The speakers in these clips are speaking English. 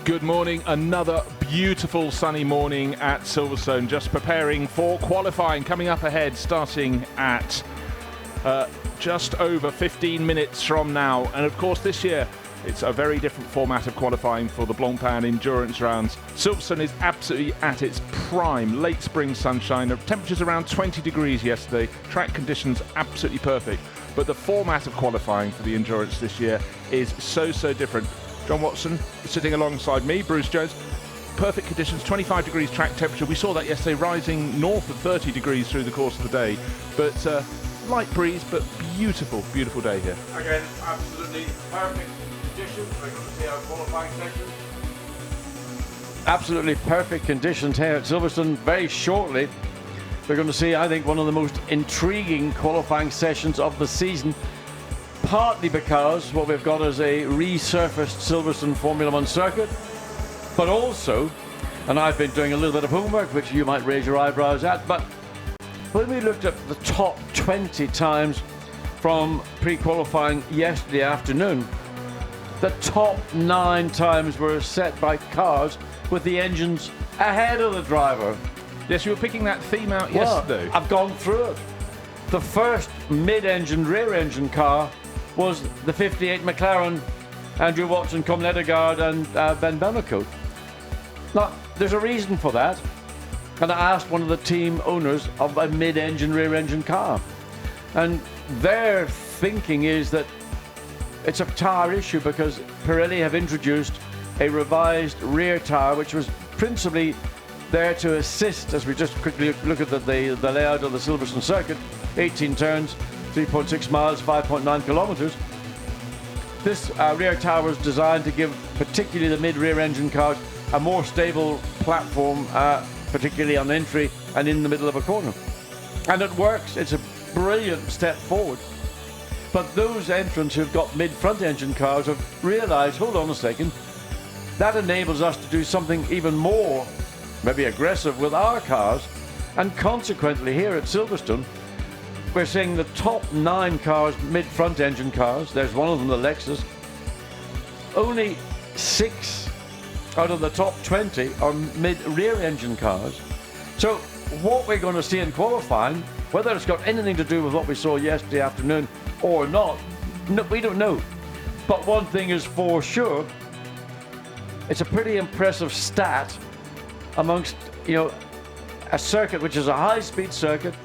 Good morning, another beautiful sunny morning at Silverstone, just preparing for qualifying coming up ahead, starting at just over 15 minutes from now. And of course this year it's a very different format of qualifying for the Blancpain Endurance rounds. Silverstone is absolutely at its prime, late spring sunshine, temperatures around 20 degrees yesterday, track conditions absolutely perfect. But the format of qualifying for the Endurance this year is so different. John Watson sitting alongside me, Bruce Jones. Perfect conditions, 25 degrees track temperature. We saw that yesterday, rising north of 30 degrees through the course of the day. But light breeze, but beautiful, beautiful day here. Again, absolutely perfect conditions. We're going to see our qualifying section. Absolutely perfect conditions here at Silverstone. Very shortly, we're going to see, I think, one of the most intriguing qualifying sessions of the season. Partly because what we've got is a resurfaced Silverstone Formula One circuit, but also, and I've been doing a little bit of homework, which you might raise your eyebrows at, but when we looked at the top 20 times from pre-qualifying yesterday afternoon, the top 9 times were set by cars with the engines ahead of the driver. Yes, you were picking that theme out yesterday. I've gone through it. The first mid-engine, rear-engine car was the 58 McLaren, Andrew Watson, Colin Edegard and Ben Bellicote. Now, there's a reason for that. And I asked one of the team owners of a mid-engine, rear-engine car. And their thinking is that it's a tyre issue because Pirelli have introduced a revised rear tyre, which was principally there to assist, as we just quickly look at the layout of the Silverstone circuit, 18 turns, 3.6 miles, 5.9 kilometers. This rear tyre was designed to give particularly the mid-rear engine cars a more stable platform, particularly on entry and in the middle of a corner. And it works. It's a brilliant step forward. But those entrants who've got mid-front engine cars have realized, hold on a second, that enables us to do something even more, maybe aggressive with our cars. And consequently here at Silverstone, we're seeing the top 9 cars, mid-front engine cars. There's one of them, the Lexus. Only 6 out of the top 20 are mid-rear engine cars. So what we're going to see in qualifying, whether it's got anything to do with what we saw yesterday afternoon or not, no, we don't know. But one thing is for sure, it's a pretty impressive stat amongst, a circuit which is a high-speed circuit,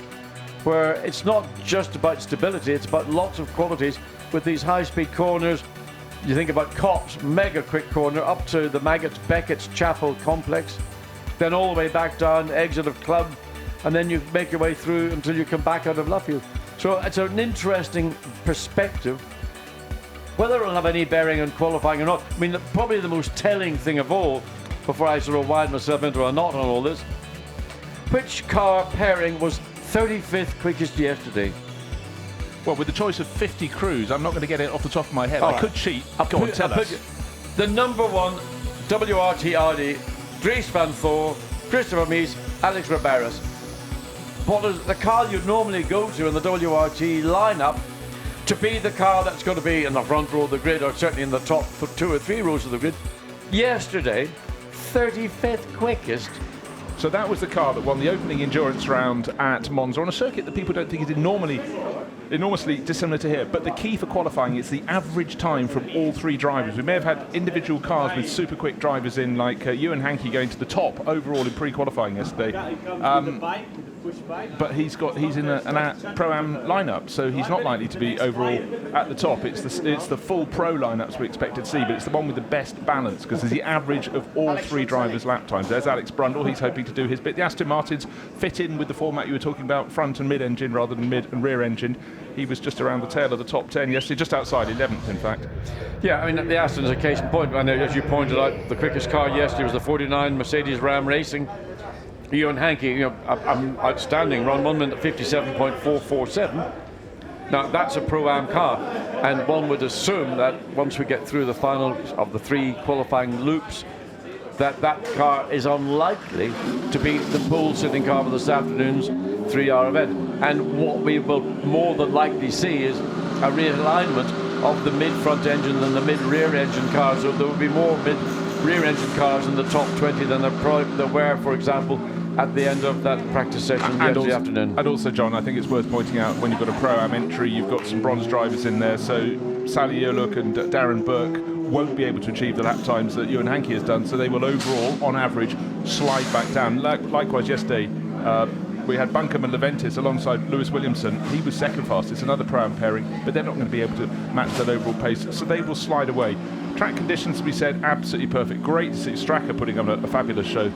where it's not just about stability, it's about lots of qualities with these high-speed corners. You think about Copse, mega quick corner, up to the Beckett's Chapel complex, then all the way back down, exit of Club, and then you make your way through until you come back out of Luffield. So it's an interesting perspective. Whether it'll have any bearing on qualifying or not, I mean, probably the most telling thing of all, before I sort of wind myself into a knot on all this, which car pairing was 35th quickest yesterday? Well, with the choice of 50 crews, I'm not going to get it off the top of my head. I could cheat. Go on, tell us. The number 1 WRT Audi, Dries van Thor, Christopher Mies, Alex Riberas. What is the car you'd normally go to in the WRT lineup to be the car that's going to be in the front row of the grid, or certainly in the top 2 or 3 rows of the grid? Yesterday, 35th quickest. So that was the car that won the opening endurance round at Monza on a circuit that people don't think is enormously dissimilar to here. But the key for qualifying is the average time from all 3 drivers. We may have had individual cars with super quick drivers in, like Ewan Hankey going to the top overall in pre-qualifying yesterday. But he's in a Pro-Am lineup, so he's not likely to be overall at the top. It's the full Pro lineups we expected to see, but it's the one with the best balance because there's the average of all 3 drivers' lap times. There's Alex Brundle, he's hoping to do his bit. The Aston Martins fit in with the format you were talking about, front and mid-engine rather than mid and rear-engine. He was just around the tail of the top 10 yesterday, just outside 11th, in fact. Yeah, I mean, the Aston's a case in point. And as you pointed out, the quickest car yesterday was the 49 Mercedes Ram Racing. Ewan Hankey, outstanding, Ron Munman at 57.447. Now, that's a Pro-Am car, and one would assume that once we get through the final of the 3 qualifying loops, that car is unlikely to be the pole-sitting car for this afternoon's 3-hour event. And what we will more than likely see is a realignment of the mid-front engine than the mid-rear engine cars. So there will be more rear-engine cars in the top 20 than there were, for example, at the end of that practice session yesterday afternoon. And also, John, I think it's worth pointing out, when you've got a Pro-Am entry, you've got some bronze drivers in there, so Sally Yurluk and Darren Burke won't be able to achieve the lap times that Ewan Hankey has done, so they will overall, on average, slide back down. Likewise, yesterday, we had Buncombe and Leventis alongside Lewis Williamson. He was second fastest, another Pro-Am pairing, but they're not going to be able to match that overall pace, so they will slide away. Track conditions, to be said, absolutely perfect. Great to see Straka putting on a fabulous show.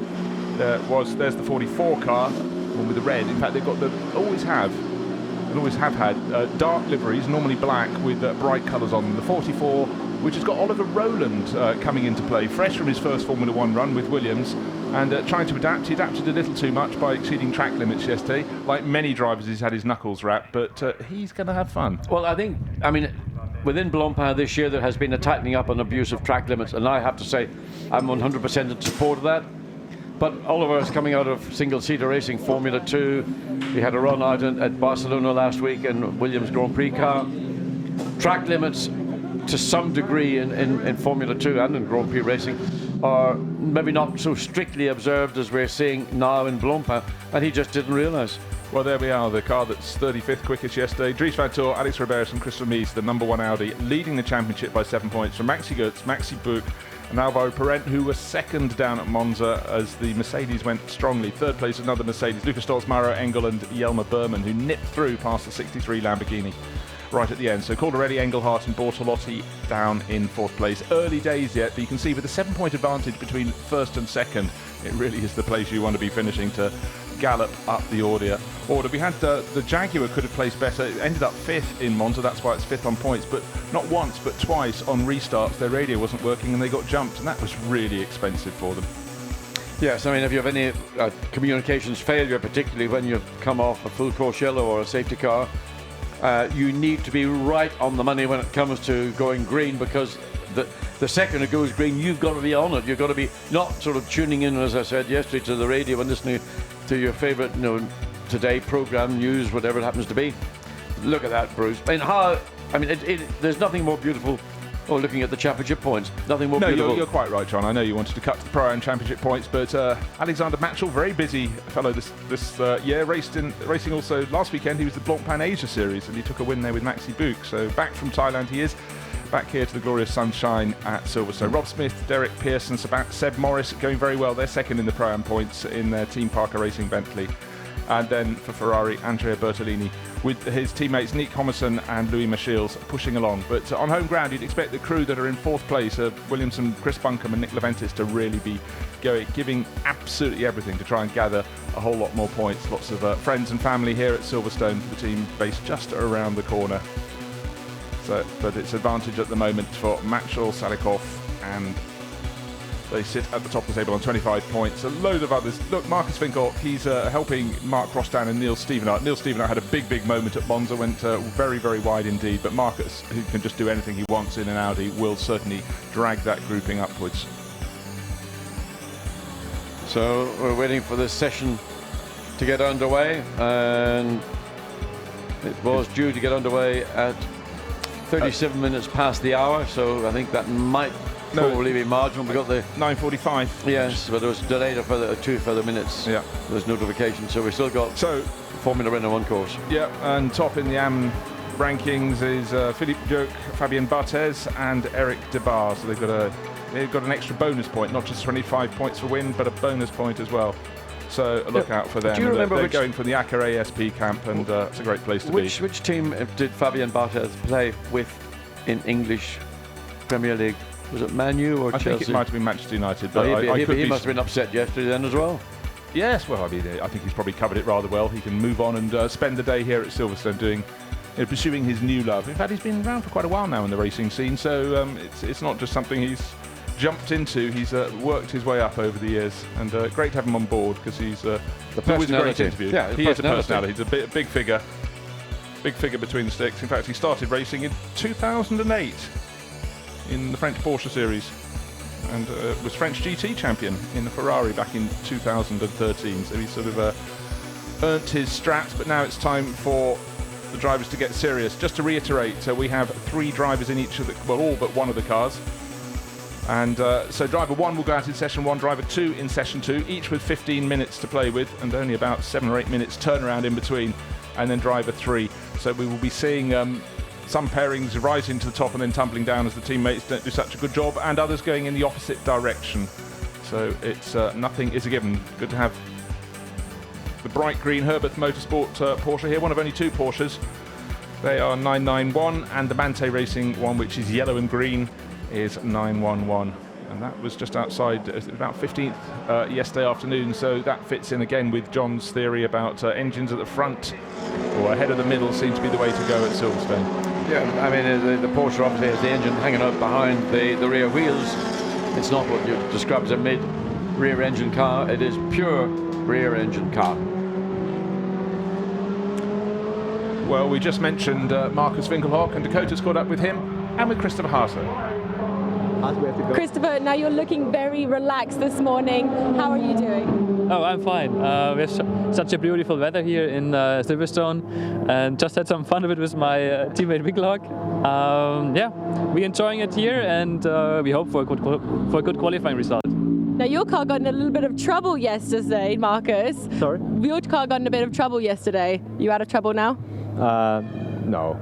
There's the 44 car, one with the red. In fact, they've got always have had dark liveries, normally black, with bright colours on them. The 44, which has got Oliver Rowland coming into play, fresh from his first Formula One run with Williams, and trying to adapt. He adapted a little too much by exceeding track limits yesterday. Like many drivers, he's had his knuckles wrapped, but he's going to have fun. Well, within Blancpain this year, there has been a tightening up on abuse of track limits, and I have to say I'm 100% in support of that. But Oliver is coming out of single-seater racing, Formula 2. He had a run out at Barcelona last week in Williams Grand Prix car. Track limits, to some degree, in Formula 2 and in Grand Prix racing, are maybe not so strictly observed as we're seeing now in Blancpain, and he just didn't realise. Well, there we are, the car that's 35th quickest yesterday. Dries van Toor, Alex Riberas and Chris Vermees, the number 1 Audi, leading the championship by 7 points from Maxi Goetz, Maxi Buch and Alvaro Parent, who were second down at Monza as the Mercedes went strongly. Third place, another Mercedes, Lucas Stolz, Mauro Engel and Jelmer Berman, who nipped through past the 63 Lamborghini right at the end. So Caldarelli, Engelhardt and Bortolotti down in fourth place. Early days yet, but you can see with a 7-point advantage between first and second, it really is the place you want to be finishing to gallop up the order. We had the Jaguar could have placed better. It ended up 5th in Monza, that's why it's 5th on points, but not once but twice on restarts their radio wasn't working and they got jumped, and that was really expensive for them. Yes, I mean, if you have any communications failure, particularly when you've come off a full course yellow or a safety car, you need to be right on the money when it comes to going green, because the second it goes green, you've got to be on it. You've got to be not sort of tuning in, as I said yesterday, to the radio and listening to your favourite, Today program, news, whatever it happens to be. Look at that, Bruce. There's nothing more beautiful. Looking at the championship points, nothing more beautiful. No, you're quite right, John. I know you wanted to cut to the Pro-Am championship points, but Alexander Matchell, very busy fellow this year, racing also last weekend. He was the Blancpain Asia Series, and he took a win there with Maxi Buch. So back from Thailand he is, back here to the glorious sunshine at Silverstone. Rob Smith, Derek Pearson, Seb Morris going very well. They're second in the Pro-Am points in their Team Parker Racing Bentley. And then for Ferrari, Andrea Bertolini, with his teammates Nick Homerson and Louis Michiels pushing along. But on home ground, you'd expect the crew that are in fourth place, Williamson, Chris Buncombe and Nick Leventis, to really be giving absolutely everything to try and gather a whole lot more points. Lots of friends and family here at Silverstone, the team based just around the corner. But it's advantage at the moment for Matchell, Salikov, and they sit at the top of the table on 25 points. A load of others. Look, Marcus Finkel, he's helping Mark Rostan and Neil Stevenart. Neil Stevenart had a big moment at Monza, went very, very wide indeed. But Marcus, who can just do anything he wants in an Audi, will certainly drag that grouping upwards. So we're waiting for this session to get underway, and it was due to get underway at 37 minutes past the hour, so I think that might probably be marginal. We got the 9:45. Yes, but it was delayed for 2 further minutes. Yeah, there's notification, so we still got Formula Renault 1 course. Yeah, and top in the AM rankings is Philippe Duc, Fabien Barthez, and Eric Debar. So they've got an extra bonus point, not just 25 points for win, but a bonus point as well. So look out for them. Do you remember they're going from the Acker ASP camp, and it's a great place to be. Which team did Fabien Barthez play with in English Premier League? Was it Man U or Chelsea? I think it might have been Manchester United. But he must have been upset yesterday then as well. Yes, well, I think he's probably covered it rather well. He can move on and spend the day here at Silverstone pursuing his new love. In fact, he's been around for quite a while now in the racing scene, so it's not just something he's jumped into. He's worked his way up over the years, and great to have him on board because he's always a great interview. Yeah, he is a personality. He's a big figure between the sticks. In fact, he started racing in 2008 in the French Porsche Series, and was French GT champion in the Ferrari back in 2013. So he sort of earned his straps, but now it's time for the drivers to get serious. Just to reiterate, we have 3 drivers in each of all but one of the cars. And so driver 1 will go out in session 1, driver 2 in session 2, each with 15 minutes to play with and only about 7 or 8 minutes turnaround in between, and then driver 3. So we will be seeing some pairings rising to the top and then tumbling down as the teammates don't do such a good job, and others going in the opposite direction. So it's nothing is a given. Good to have the bright green Herbert Motorsport Porsche here, one of only 2 Porsches. They are 991, and the Mante Racing one, which is yellow and green, is 911. And that was just outside, about 15th yesterday afternoon, so that fits in again with John's theory about engines at the front or ahead of the middle seems to be the way to go at Silverstone. Yeah, I mean, the Porsche obviously has the engine hanging out behind the rear wheels. It's not what you describe as a mid-rear engine car, it is pure rear engine car. Well, we just mentioned Marcus Winkelhock, and Dakota's caught up with him and with Christopher Haase. Christopher, now you're looking very relaxed this morning. How are you doing? Oh, I'm fine. We have such a beautiful weather here in Silverstone, and just had some fun of it with my teammate Winkelhock. Yeah, we're enjoying it here, and we hope for a good qualifying result. Now your car got in a little bit of trouble yesterday, Marcus. Sorry? Your car got in a bit of trouble yesterday. You out of trouble now? No,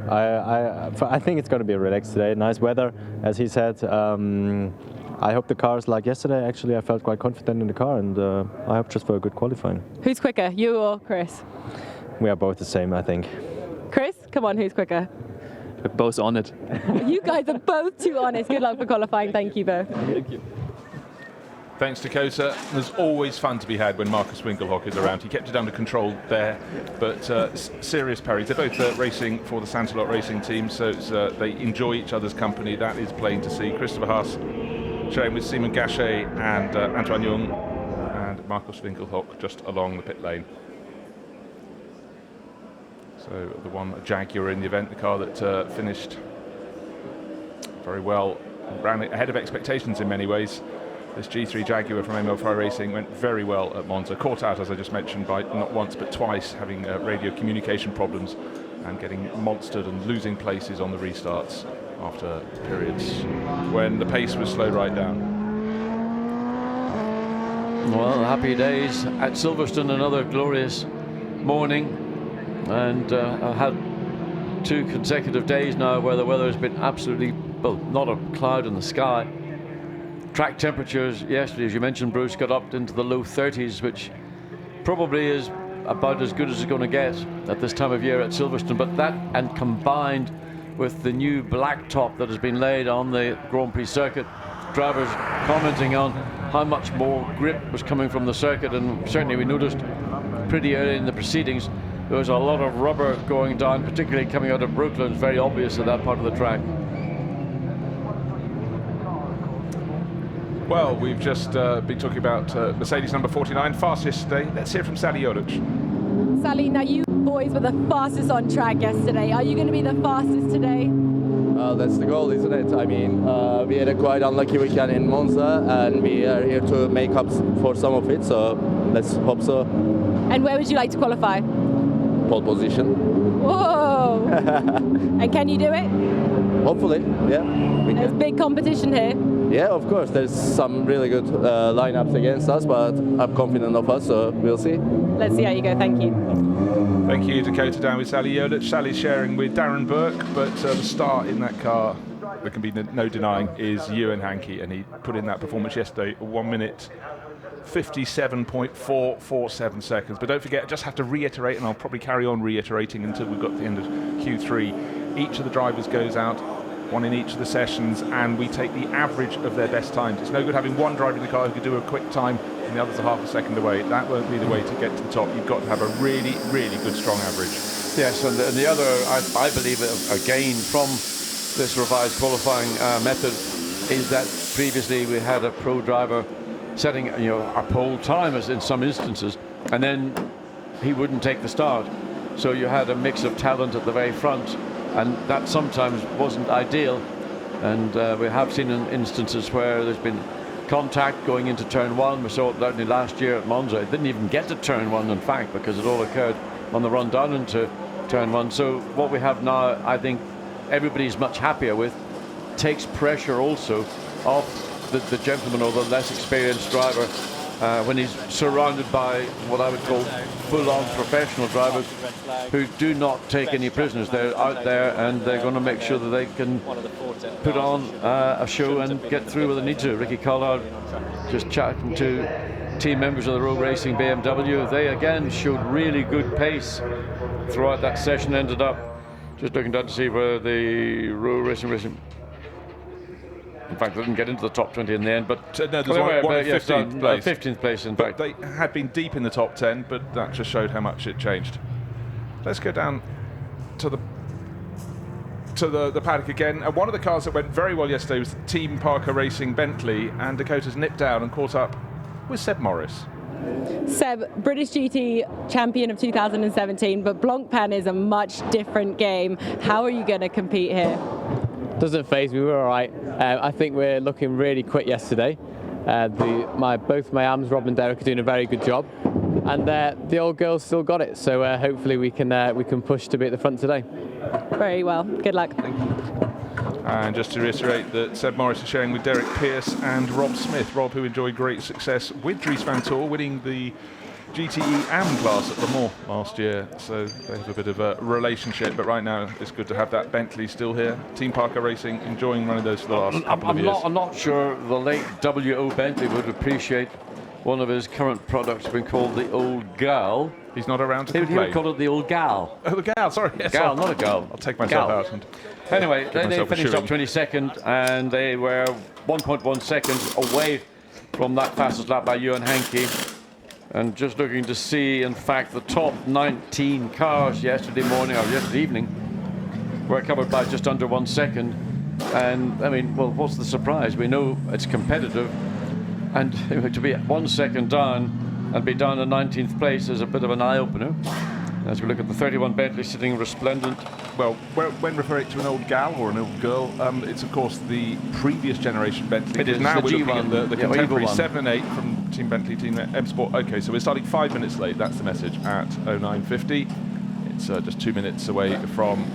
I think it's going to be relaxed today. Nice weather, as he said. I hope the car is like yesterday. Actually, I felt quite confident in the car, and I hope just for a good qualifying. Who's quicker, you or Chris? We are both the same, I think. Chris, come on, who's quicker? We're both on it. You guys are both too honest. Good luck for qualifying. Thank you both. Thank you. Thanks, Dakota. There's always fun to be had when Marcus Winkelhock is around. He kept it under control there, but serious parries. They're both racing for the Sansalot Racing team, so they enjoy each other's company. That is plain to see. Christopher Haase sharing with Simon Gachet and Antoine Young, and Marcus Winkelhock just along the pit lane. So the one Jaguar in the event, the car that finished very well, ran ahead of expectations in many ways. This G3 Jaguar from ML5 Racing went very well at Monza. Caught out, as I just mentioned, by not once but twice having radio communication problems and getting monstered and losing places on the restarts after periods when the pace was slowed right down. Well, happy days at Silverstone, another glorious morning, and I had 2 consecutive days now where the weather has been absolutely, well, not a cloud in the sky. Track temperatures yesterday, as you mentioned, Bruce, got up into the low 30s, which probably is about as good as it's going to get at this time of year at Silverstone. But that, and combined with the new black top that has been laid on the Grand Prix circuit, drivers commenting on how much more grip was coming from the circuit, and certainly we noticed pretty early in the proceedings there was a lot of rubber going down, particularly coming out of Brooklyn. It's very obvious at that part of the track. Well, we've just been talking about Mercedes number 49, fastest yesterday. Let's hear from Sally Jolic. Sally, now you boys were the fastest on track yesterday. Are you going to be the fastest today? That's the goal, isn't it? I mean, we had a quite unlucky weekend in Monza, and we are here to make up for some of it, so let's hope so. And where would you like to qualify? Pole position. Whoa! And can you do it? Hopefully, yeah. There's big competition here. Yeah, of course. There's some really good lineups against us, but I'm confident of us, so we'll see. Let's see how you go. Thank you. Thank you, Dakota, down with Sally Jolic. Sally's sharing with Darren Burke, but the star in that car, there can be no denying, is Ewan Hankey, and he put in that performance yesterday, 1 minute 57.447 seconds. But don't forget, I just have to reiterate, and I'll probably carry on reiterating until we've got to the end of Q3. Each of the drivers goes out, one in each of the sessions, and we take the average of their best times. It's no good having one driver in the car who could do a quick time and the others are half a second away. That won't be the way to get to the top. You've got to have a really, really good, strong average. Yes, and the other, I believe, a gain from this revised qualifying method is that previously we had a pro driver setting, a pole time as in some instances, and then he wouldn't take the start. So you had a mix of talent at the very front, and that sometimes wasn't ideal. And we have seen instances where there's been contact going into turn one. We saw it only last year at Monza. It didn't even get to turn one, in fact, because it all occurred on the run down into turn one. So what we have now, I think everybody's much happier with, takes pressure also off the gentleman or the less experienced driver, when he's surrounded by what I would call full-on professional drivers who do not take any prisoners. They're out there and they're going to make sure that they can put on a show and get through where they need to. Ricky Collard just chatting to team members of the Road Racing BMW. They again showed really good pace throughout that session. Ended up just looking down to see where the Road Racing in fact, they didn't get into the top 20 in the end, but no, there's one 15th place. 15th place, in but fact. They had been deep in the top 10, but that just showed how much it changed. Let's go down to the paddock again. And one of the cars that went very well yesterday was Team Parker Racing Bentley, and Dakota's nipped down and caught up with Seb Morris. Seb, British GT champion of 2017, but Blancpain is a much different game. How are you going to compete here? Doesn't faze me, we're all right. I think we're looking really quick yesterday. Both my arms, Rob and Derek, are doing a very good job, and the old girls still got it. So hopefully we can push to be at the front today. Very well. Good luck. And just to reiterate that Seb Morris is sharing with Derek Pearce and Rob Smith. Rob, who enjoyed great success with Dries Van Toor, winning the GTE AM class at Le Mans last year, so they have a bit of a relationship, but right now it's good to have that Bentley still here. Team Parker Racing enjoying running those for the last couple of years. I'm not sure the late W.O. Bentley would appreciate one of his current products being called the Old Gal. He's not around to He complain. would call it the Old Gal. Oh, the Gal, sorry. Yes, Gal, not a gal. I'll take myself Gal. out. And anyway, they myself a finished up shoe-in. 22nd, and they were 1.1 seconds away from that fastest lap by Ewan Hankey. And just looking to see, in fact, the top 19 cars yesterday morning or yesterday evening were covered by just under 1 second. And I mean, well, what's the surprise? We know it's competitive, and to be 1 second down and be down in 19th place is a bit of an eye-opener. As we look at the 31 Bentley sitting resplendent. Well, when referring to an old gal or an old girl, it's of course the previous generation Bentley. It is now the we're looking G1, at the contemporary Eagle 7 and 8 from Team Bentley, Team M Sport. Okay, so we're starting 5 minutes late. That's the message at 09:50. It's just 2 minutes away from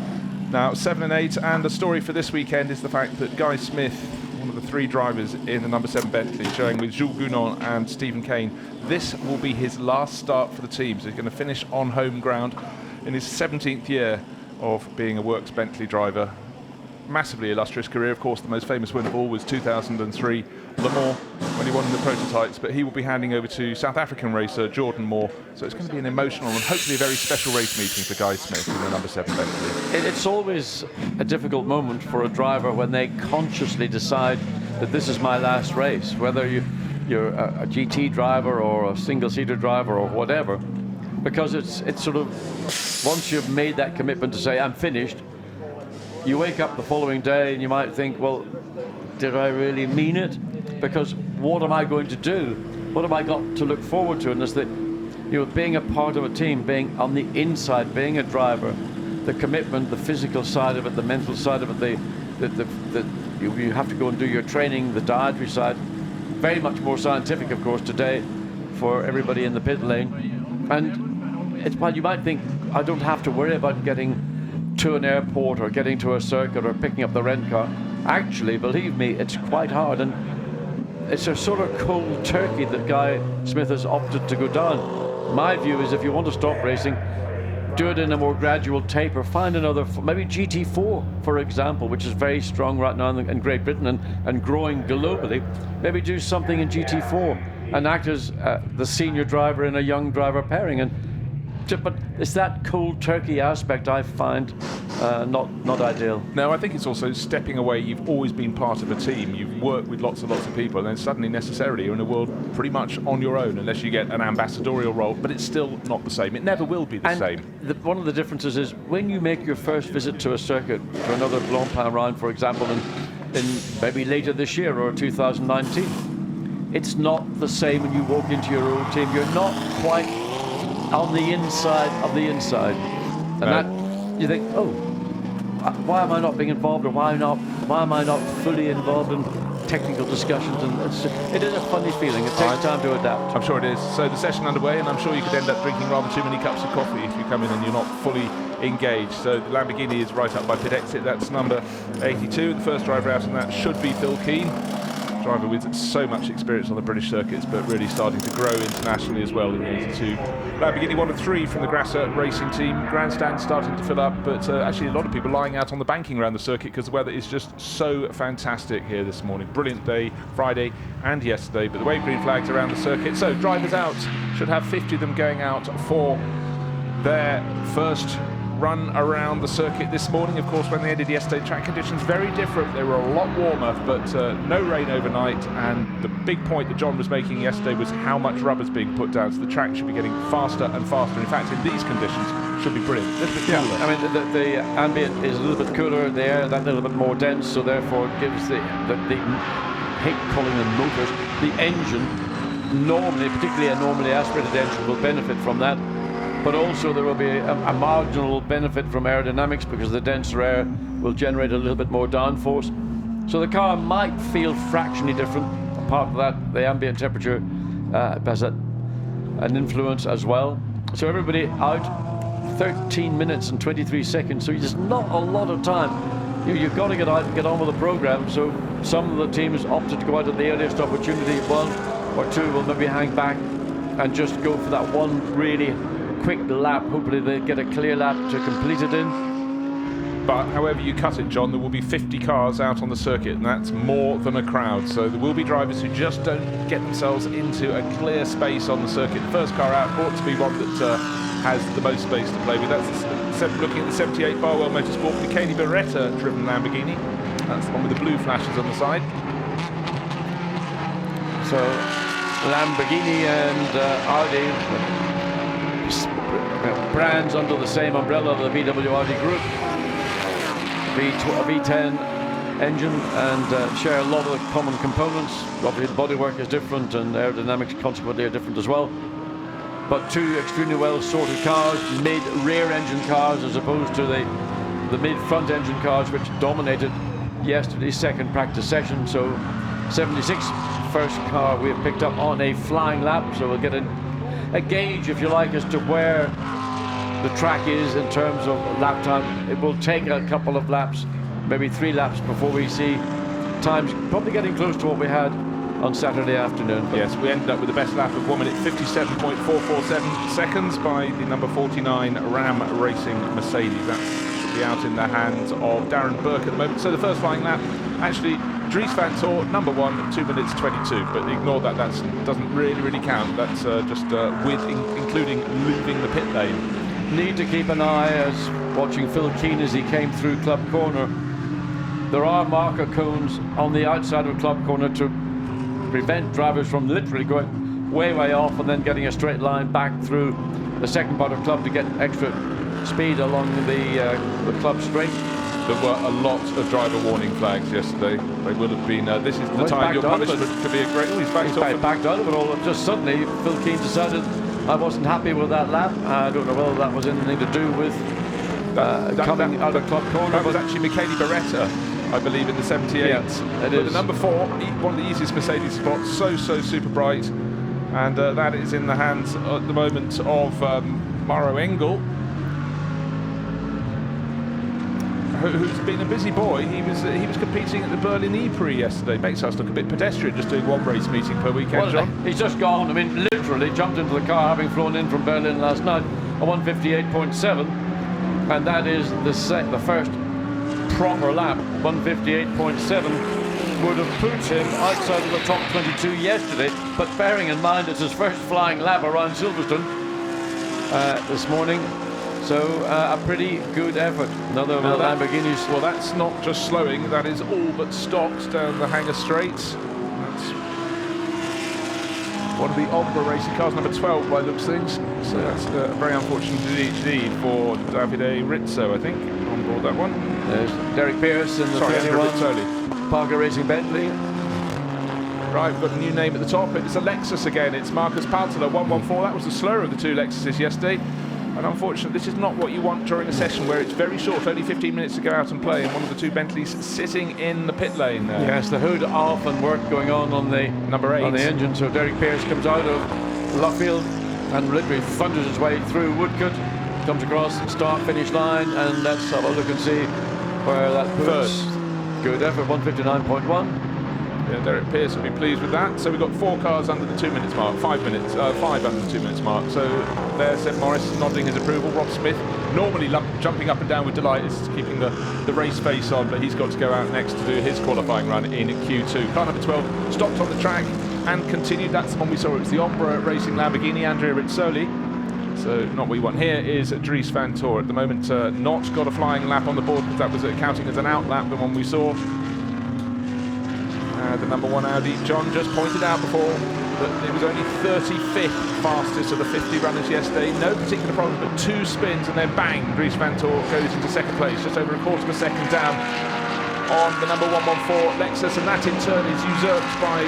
now 7 and 8. And the story for this weekend is the fact that Guy Smith, one of the 3 drivers in the number 7 Bentley, showing with Jules Gounon and Stephen Kane, this will be his last start for the team. So he's going to finish on home ground in his 17th year of being a Works Bentley driver. Massively illustrious career. Of course, the most famous win of all was 2003 Le Mans when he won the prototypes, but he will be handing over to South African racer Jordan Moore. So it's going to be an emotional and hopefully a very special race meeting for Guy Smith in the number 7 Bentley. It's always a difficult moment for a driver when they consciously decide that this is my last race, whether you're a GT driver or a single-seater driver or whatever, because it's sort of, once you've made that commitment to say I'm finished, you wake up the following day and you might think, well, did I really mean it? Because what am I going to do? What have I got to look forward to? And it's that, being a part of a team, being on the inside, being a driver, the commitment, the physical side of it, the mental side of it, you have to go and do your training, the dietary side, very much more scientific, of course, today for everybody in the pit lane. And it's why you might think, I don't have to worry about getting to an airport or getting to a circuit or picking up the rent car. Actually, believe me, it's quite hard, and it's a sort of cold turkey that Guy Smith has opted to go down. My view is if you want to stop racing, do it in a more gradual taper. Find another, maybe GT4, for example, which is very strong right now in Great Britain and growing globally. Maybe do something in GT4 and act as the senior driver in a young driver pairing. But it's that cold turkey aspect I find not ideal. No, I think it's also stepping away. You've always been part of a team. You've worked with lots and lots of people, and then suddenly, necessarily, you're in a world pretty much on your own, unless you get an ambassadorial role. But it's still not the same. It never will be the same. One of the differences is when you make your first visit to a circuit, to another Blancpain round, for example, in maybe later this year or 2019, it's not the same when you walk into your old team. You're not quite on the inside of the inside, and that you think, oh, why am I not being involved, or why am I not fully involved in technical discussions? And it is a funny feeling. It takes time to adapt. I'm sure it is. So the session underway, and I'm sure you could end up drinking rather too many cups of coffee if you come in and you're not fully engaged. So the Lamborghini is right up by pit exit. That's number 82. The first driver out, and that should be Phil Keane. driver with so much experience on the British circuits, but really starting to grow internationally as well in the 82. Lamborghini 1 of 3 from the Grasser racing team. Grandstand starting to fill up, but actually a lot of people lying out on the banking around the circuit because the weather is just so fantastic here this morning. Brilliant day, Friday and yesterday, but the wave green flags around the circuit. So drivers out, should have 50 of them going out for their first run around the circuit this morning. Of course, when they ended yesterday, track conditions very different. They were a lot warmer, but no rain overnight. And the big point that John was making yesterday was how much rubber's being put down. So the track should be getting faster and faster. In fact, in these conditions, should be brilliant. A little bit cooler. I mean, the ambient is a little bit cooler, the air that little bit more dense, so therefore it gives the hate calling them motors, the engine normally, particularly a normally aspirated engine, will benefit from that. But also there will be a marginal benefit from aerodynamics because the denser air will generate a little bit more downforce. So the car might feel fractionally different. Apart from that, the ambient temperature has an influence as well. So everybody out 13 minutes and 23 seconds. So there's not a lot of time. You've got to get out and get on with the program. So some of the teams opted to go out at the earliest opportunity. 1 or 2 will maybe hang back and just go for that one really quick lap. Hopefully they get a clear lap to complete it in. But however you cut it, John, there will be 50 cars out on the circuit, and that's more than a crowd. So there will be drivers who just don't get themselves into a clear space on the circuit. The first car out ought to be one that has the most space to play with. That's looking at the 78 Barwell Motorsport Michele Beretta driven Lamborghini. That's the one with the blue flashes on the side. So Lamborghini and Audi, brands under the same umbrella of the VW Audi Group, V10 engine, and share a lot of the common components. Obviously the bodywork is different and aerodynamics consequently are different as well. But 2 extremely well sorted cars, mid-rear engine cars as opposed to the mid-front engine cars which dominated yesterday's second practice session. So 76 first car we have picked up on a flying lap, so we'll get a gauge, if you like, as to where the track is in terms of lap time. It will take a couple of laps, maybe 3 laps before we see times probably getting close to what we had on Saturday afternoon. Yes, we ended up with the best lap of 1 minute 57.447 seconds by the number 49 Ram Racing Mercedes. That should be out in the hands of Darren Burke at the moment. So the first flying lap, actually, Dries van Tor, number 1, 2 minutes 22. But ignore that, that doesn't really count. That's just including leaving the pit lane. Need to keep an eye as watching Phil Keane as he came through Club Corner. There are marker cones on the outside of Club Corner to prevent drivers from literally going way off and then getting a straight line back through the second part of Club to get extra speed along the Club straight. There were a lot of driver warning flags yesterday. They would have been, this is the time your punishment could be a great... He's backed out of it all. Just suddenly, Phil Keane decided I wasn't happy with that lap. I don't know whether that was anything to do with coming out of Club Corner. That was actually Michele Beretta, I believe, in the 78. Yeah, but the number 4, one of the easiest Mercedes spots, so super bright. And that is in the hands at the moment of Mauro Engel, who's been a busy boy. He was competing at the Berlin E-Prix yesterday. Makes us look a bit pedestrian just doing 1 race meeting per weekend, John. He's just gone, I mean, literally jumped into the car having flown in from Berlin last night, a 158.7, and that is the first proper lap. 158.7 would have put him outside of the top 22 yesterday, but bearing in mind it's his first flying lap around Silverstone this morning. So a pretty good effort. Another of the Lamborghinis. Well, that's not just slowing, that is all but stopped down the Hangar Straights. That's one of the Ombre racing cars, number 12 by looks things. So that's very unfortunate indeed for Davide Rizzo, I think, on board that one. There's Derek Pierce in the 21 Parker Racing Bentley. Right, we've got a new name at the top. It's a Lexus again. It's Marcus Paltler, 114. That was the slower of the 2 Lexuses yesterday. And unfortunately, this is not what you want during a session where it's very short, only 15 minutes to go out and play, and one of the 2 Bentleys sitting in the pit lane there. Yes, the hood off and work going on the number 8 on the engine. So Derek Pierce comes out of Luffield and literally thunders his way through Woodcote, comes across start-finish line, and let's have a look and see where that puts. Good effort, 159.1. Yeah, Derek Pearce will be pleased with that. So we've got 4 cars under the 2 minutes mark, 5 minutes, 5 under the 2 minutes mark. So there's Seb Morris nodding his approval. Rob Smith normally jumping up and down with delight, is keeping the race face on, but he's got to go out next to do his qualifying run in Q2. Car number 12 stopped on the track and continued. That's the one we saw. It was the Ombra Racing Lamborghini, Andrea Rizzoli. So not what we want here is Dries van Tor. At the moment, not got a flying lap on the board because that was counting as an out lap, the one we saw. The number 1 Audi, John just pointed out before that it was only 35th fastest of the 50 runners yesterday. No particular problem, but 2 spins and then bang, Dries van Tor goes into second place, just over a quarter of a second down on the number 114 Lexus, and that in turn is usurped by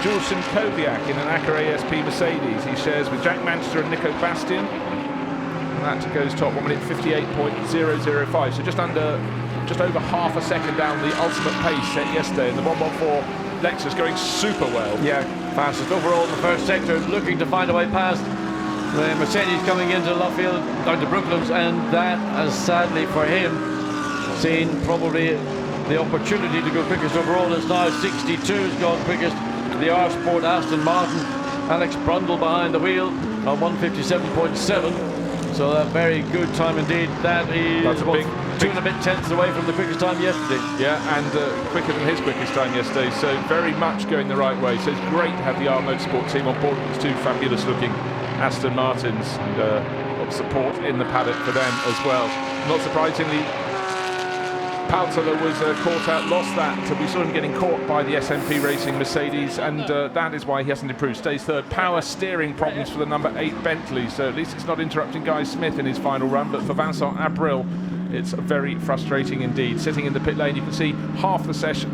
Jules Simkowiak in an Acura ASP Mercedes. He shares with Jack Manchester and Nico Bastian, and that goes top 1 minute 58.005, so just over half a second down the ultimate pace set yesterday, and the 114 Lexus going super well. Yeah, fastest overall in the first sector, looking to find a way past the Mercedes coming into Luffield, down to Brooklands, and that has sadly for him seen probably the opportunity to go quickest overall. It's now 62's gone quickest. The R Sport Aston Martin, Alex Brundle behind the wheel on 157.7. So a very good time indeed. That is 2 and a bit tenths away from the quickest time yesterday. Yeah, and quicker than his quickest time yesterday, so very much going the right way. So it's great to have the R Motorsport team on board with these 2 fabulous looking Aston Martins, and got support in the paddock for them as well. Not surprisingly, Paltala was caught out, lost that. We saw him getting caught by the SMP Racing Mercedes, and that is why he hasn't improved. Stays third. Power steering problems for the number 8 Bentley, so at least it's not interrupting Guy Smith in his final run, but for Vincent Abril, it's very frustrating indeed. Sitting in the pit lane, you can see half the session,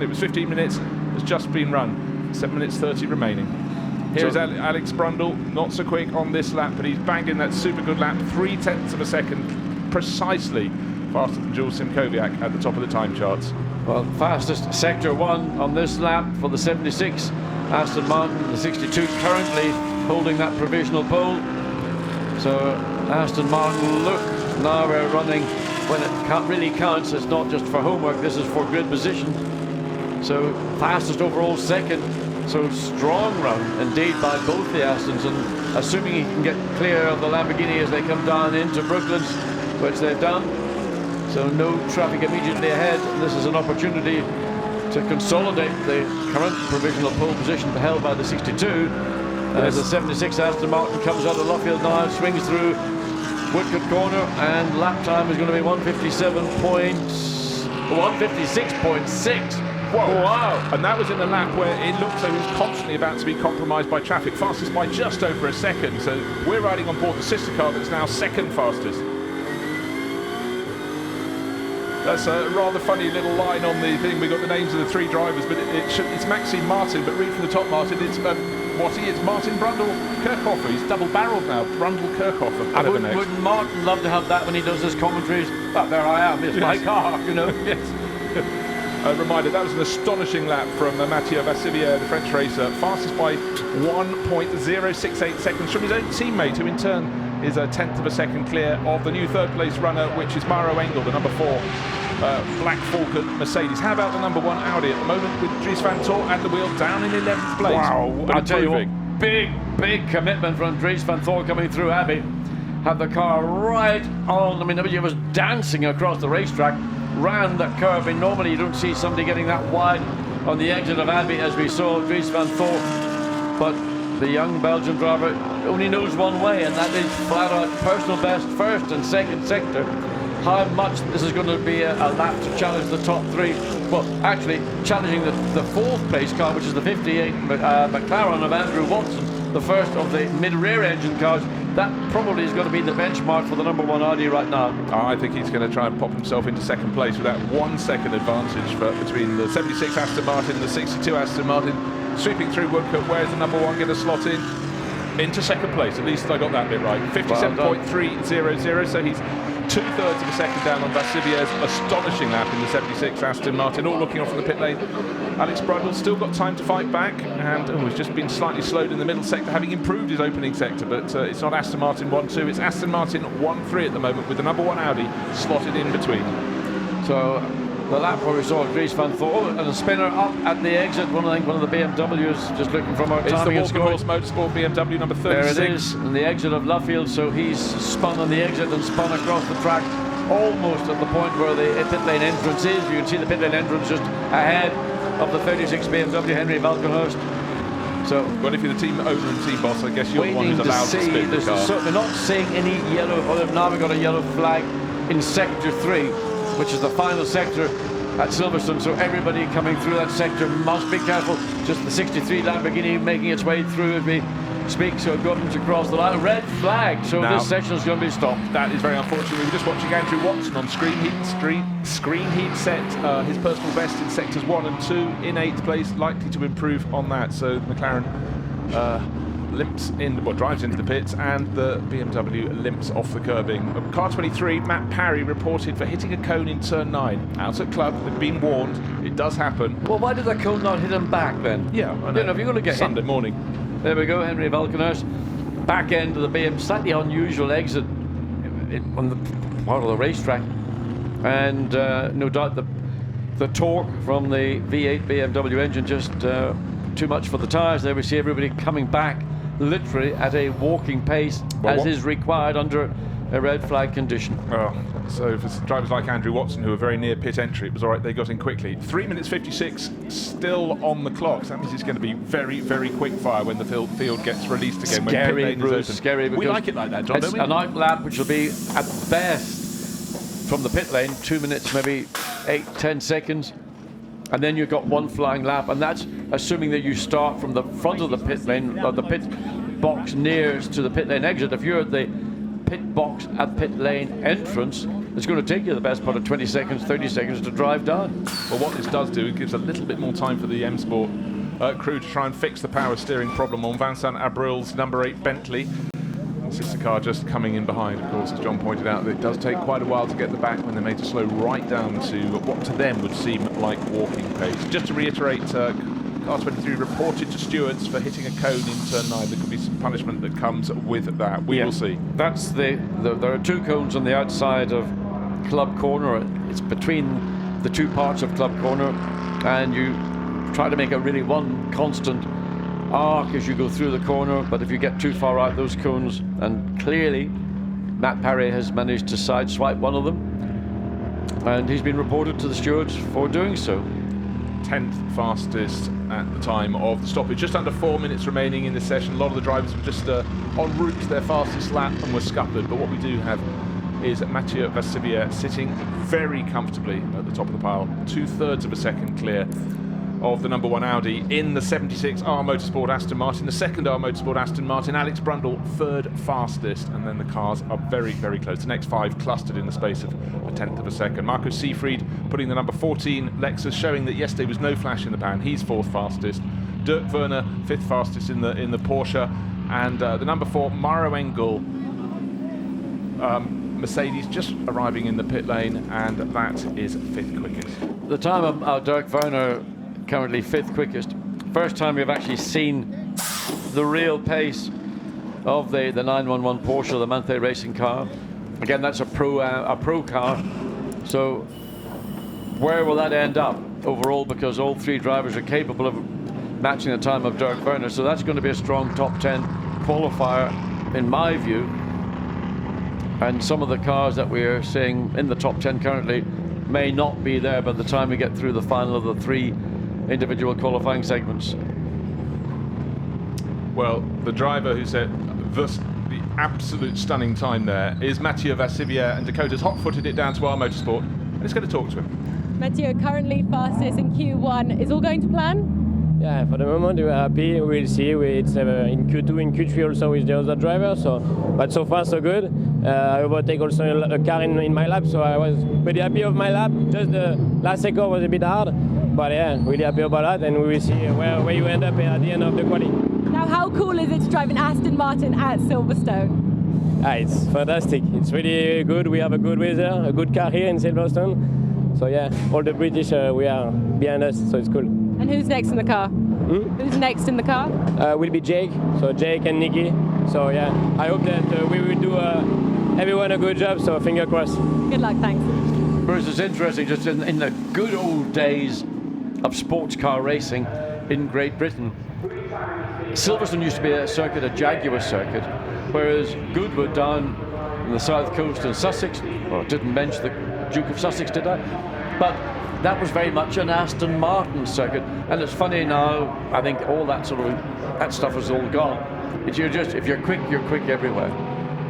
it was 15 minutes, has just been run. 7 minutes 30 remaining. Here's Alex Brundle, not so quick on this lap, but he's banging that super good lap, 0.3 of a second, precisely faster than Jules Simkowiak at the top of the time charts. Well, fastest sector 1 on this lap for the 76 Aston Martin, the 62 currently holding that provisional pole. So Aston Martin, look, now we're running when it really counts. It's not just for homework, this is for grid position. So fastest overall second, so strong run indeed by both the Astons, and assuming he can get clear of the Lamborghini as they come down into Brooklands, which they've done. So no traffic immediately ahead. This is an opportunity to consolidate the current provisional pole position held by the 62. As the 76 Aston Martin comes out of Luffield now, swings through Woodcote Corner, and lap time is going to be 156.6. Whoa. Wow. And that was in the lap where it looked like he was constantly about to be compromised by traffic. Fastest by just over a second. So we're riding on board the sister car that's now second fastest. That's a rather funny little line on the thing. We got the names of the 3 drivers, but it's Maxime Martin, but read from the top, Martin, it's Martin Brundle Kirchhofer. He's double-barreled now, Brundle Kirchhofer. And wouldn't Martin love to have that when he does his commentaries? Well, there I am, it's my car, you know. Yes. A reminder, that was an astonishing lap from Mathieu Vassilier, the French racer, fastest by 1.068 seconds from his own teammate, who in turn is a 1/10 of a second clear of the new 3rd place runner, which is Mauro Engel, the number 4 Black Falcon Mercedes. How about the number 1 Audi at the moment with Dries van Tor at the wheel, down in 11th place? Wow, I'll tell you what, big commitment from Dries van Tor coming through Abbey. Had the car right on, I mean, he was dancing across the racetrack, ran that curve, and normally you don't see somebody getting that wide on the exit of Abbey as we saw Dries van Tor, but the young Belgian driver only knows one way, and that is flat out personal best, first and second sector. How much this is going to be a lap to challenge the top 3, well, actually challenging the 4th place car, which is the 58 McLaren of Andrew Watson, the first of the mid-rear engine cars. That probably is going to be the benchmark for the number 1 Audi right now. I think he's going to try and pop himself into second place with that 1 second advantage between the 76 Aston Martin and the 62 Aston Martin. Sweeping through Woodcote, where's the number 1 going to slot in? Into second place, at least I got that bit right. 57.300, so he's 2/3 of a second down on Vassilier's astonishing lap in the 76 Aston Martin, all looking off in the pit lane. Alex Brundle's still got time to fight back, and he's just been slightly slowed in the middle sector, having improved his opening sector, but it's not Aston Martin 1-2, it's Aston Martin 1-3 at the moment, with the number 1 Audi slotted in between. So the lap where we saw Dries van Thol and a spinner up at the exit. One of the BMWs, just looking from our It's the timing and Walker scoring. Horse Motorsport BMW number 36. There it is, and the exit of Luffield. So he's spun on the exit and spun across the track, almost at the point where the pit lane entrance is. You can see the pit lane entrance just ahead of the 36 BMW Henry Valkenhurst. So, Well, if you're the team owner and team boss, I guess you're the one waiting who's to allowed to see. spin the car. We're not seeing any yellow. Well, now we've got a yellow flag in sector 3, which is the final sector at Silverstone. So everybody coming through that sector must be careful. Just the 63 Lamborghini making its way through as we speak. So going to cross the line. Red flag. So Now, this section is going to be stopped. That is very unfortunate. We were just watching Andrew Watson on screen heat set his personal best in sectors 1 and 2 in 8th place, likely to improve on that. So McLaren drives into the pits, and the BMW limps off the curbing. Car 23, Matt Parry, reported for hitting a cone in turn 9. Out at club, they've been warned. It does happen. Well, why did the cone not hit him back then? Yeah, I know. You know, if you're going to get Sunday morning. There we go, Henry Valkenhurst. Back end of the BM, slightly unusual exit on the part of the racetrack. And no doubt the torque from the V8 BMW engine just too much for the tyres. There we see everybody coming back literally at a walking pace, as is required under a red flag condition. Oh, so for drivers like Andrew Watson, who are very near pit entry, it was all right, they got in quickly. 3 minutes 56 still on the clock. So that means it's going to be very, very quick fire when the field gets released again. Scary, when pit lane Bruce, is open. scary. We like it like that, John, It's don't we? an out lap which will be at best from the pit lane 2 minutes, maybe 8-10 seconds, and then you've got one flying lap, and that's assuming that you start from the front of the pit lane, or the pit box nearest to the pit lane exit. If you're at the pit box at pit lane entrance, it's going to take you the best part of 20 seconds, 30 seconds to drive down. Well, what this does do, it gives a little bit more time for the M Sport crew to try and fix the power steering problem on Vincent Abril's number 8 Bentley. This is the car just coming in behind, of course, as John pointed out. It does take quite a while to get the back when they're made to slow right down to what to them would seem like walking pace. Just to reiterate, car 23 reported to stewards for hitting a cone in turn 9. There could be some punishment that comes with that. We will see. That's there are 2 cones on the outside of Club Corner. It's between the 2 parts of Club Corner, and you try to make a really one constant arc as you go through the corner, but if you get too far out those cones, and clearly Matt Parry has managed to sideswipe one of them, and he's been reported to the stewards for doing so. 10th fastest at the time of the stoppage. Just under 4 minutes remaining in this session. A lot of the drivers were just en route to their fastest lap and were scuppered, but what we do have is Mathieu Vassivia sitting very comfortably at the top of the pile, 2/3 of a second clear of the number 1 Audi in the 76 R Motorsport Aston Martin, the 2nd R Motorsport Aston Martin. Alex Brundle 3rd fastest, and then the cars are very, very close. The next 5 clustered in the space of 1/10 of a second. Marco Seefried putting the number 14 Lexus, showing that yesterday was no flash in the pan. He's 4th fastest. Dirk Werner 5th fastest in the Porsche, and the number 4 Maro Engel Mercedes just arriving in the pit lane, and that is 5th quickest. The time of Dirk Werner, currently 5th quickest. First time we've actually seen the real pace of the 911 Porsche, the Manthey racing car. Again, that's a pro car. So where will that end up overall? Because all 3 drivers are capable of matching the time of Dirk Werner. So that's going to be a strong top 10 qualifier, in my view. And some of the cars that we're seeing in the top 10 currently may not be there by the time we get through the final of the 3 individual qualifying segments. Well, the driver who set the absolute stunning time there is Mathieu Vassivia, and Dakota's hot-footed it down to our Motorsport, and it's going to talk to him. Mathieu, currently fastest in Q1. Is all going to plan? Yeah, for the moment we're happy. We'll see. It's in Q2, in Q3 also with the other driver. So, but so far so good. I overtake also a car in my lap, so I was pretty happy of my lap. Just the last sector was a bit hard, but yeah, really happy about that. And we will see where you end up at the end of the quali. Now, how cool is it to drive an Aston Martin at Silverstone? It's fantastic. It's really good. We have a good weather, a good car here in Silverstone. So yeah, all the British we are behind us, so it's cool. And who's next in the car? Who's next in the car? Will be Jake. So Jake and Nicky. So yeah, I hope that we will do everyone a good job. So finger crossed. Good luck, thanks. Bruce, it's interesting, just in the good old days of sports car racing in Great Britain, Silverstone used to be a circuit, a Jaguar circuit, whereas Goodwood down in the south coast in Sussex, well, I didn't mention the Duke of Sussex, did I? But that was very much an Aston Martin circuit, and it's funny now, I think all that that stuff is all gone. If you're quick everywhere.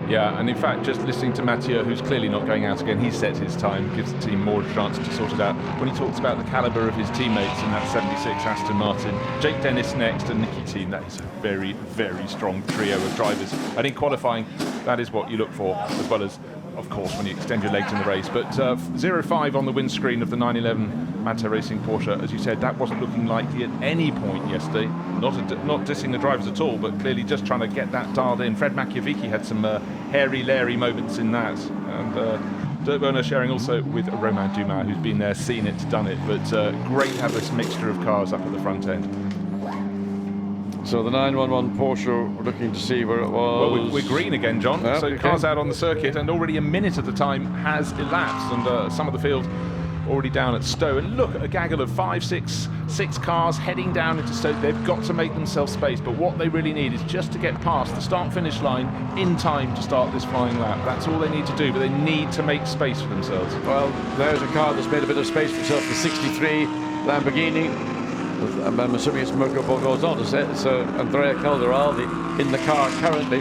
Yeah, and in fact, just listening to Mathieu, who's clearly not going out again, he set his time, gives the team more chance to sort it out. When he talks about the calibre of his teammates in that 76 Aston Martin, Jake Dennis next and Nicky Team, that is a very, very strong trio of drivers. And in qualifying, that is what you look for, as well as, of course, when you extend your legs in the race. But 0-5 on the windscreen of the 911 Manto Racing Porsche, as you said, that wasn't looking likely at any point yesterday. Not dissing the drivers at all, but clearly just trying to get that dialed in. Fred Machiavicki had some hairy-leery moments in that. And Dirk Werner sharing also with Romain Dumas, who's been there, seen it, done it. But great to have this mixture of cars up at the front end. So the 911 Porsche, we're looking to see where it was. Well, we're green again, John. Yeah, so okay. Cars out on the circuit, and already a minute at the time has elapsed, and some of the field already down at Stowe. And look at a gaggle of six cars heading down into Stowe. They've got to make themselves space, but what they really need is just to get past the start-finish line in time to start this flying lap. That's all they need to do, but they need to make space for themselves. Well, there's a car that's made a bit of space for itself, the 63 Lamborghini. I'm assuming it's Mirko Borgos's, it's Andrea Calderaldi in the car currently.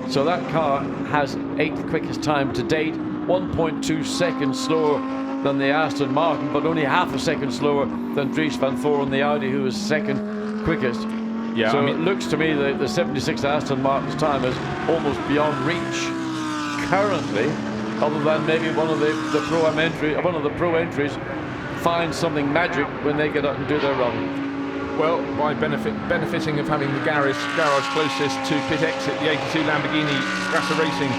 So that car has 8th quickest time to date, 1.2 seconds slower than the Aston Martin, but only half a second slower than Dries van Voren, the Audi, who is second quickest. Yeah, so it looks to me that the 76 Aston Martin's time is almost beyond reach currently, other than maybe one of the pro entries find something magic when they get up and do their run. Well, by benefiting of having the garage closest to pit exit, the 82 Lamborghini Grasser Racing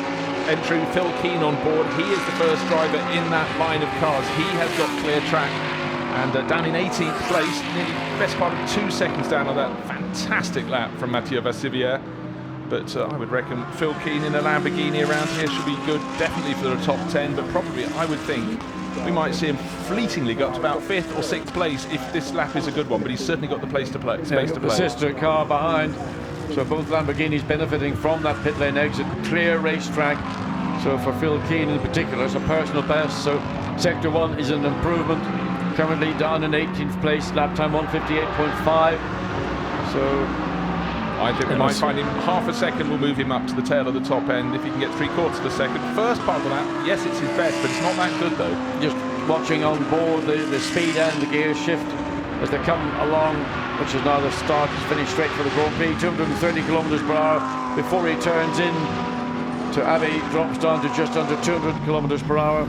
entry, Phil Keane on board. He is the first driver in that line of cars. He has got clear track, and down in 18th place, nearly best part of 2 seconds down on that fantastic lap from Mathieu Vassivière. But I would reckon Phil Keane in a Lamborghini around here should be good, definitely for the top 10, but probably, I would think, we might see him fleetingly go up to about 5th or 6th place if this lap is a good one, but he's certainly got the space to play. The sister car behind, so both Lamborghinis benefiting from that pit lane exit, clear racetrack. So for Phil Keane in particular, it's a personal best. So Sector 1 is an improvement, currently down in 18th place, lap time 1:58.5. So I think we might find him half a second will move him up to the tail of the top end if he can get 3/4 of a second. First part of the lap, yes, it's his best, but it's not that good though. Just watching on board the speed and the gear shift as they come along, which is now the start, he's finished straight for the Grand Prix, 230 kilometers per hour before he turns in to Abbey, drops down to just under 200 kilometers per hour,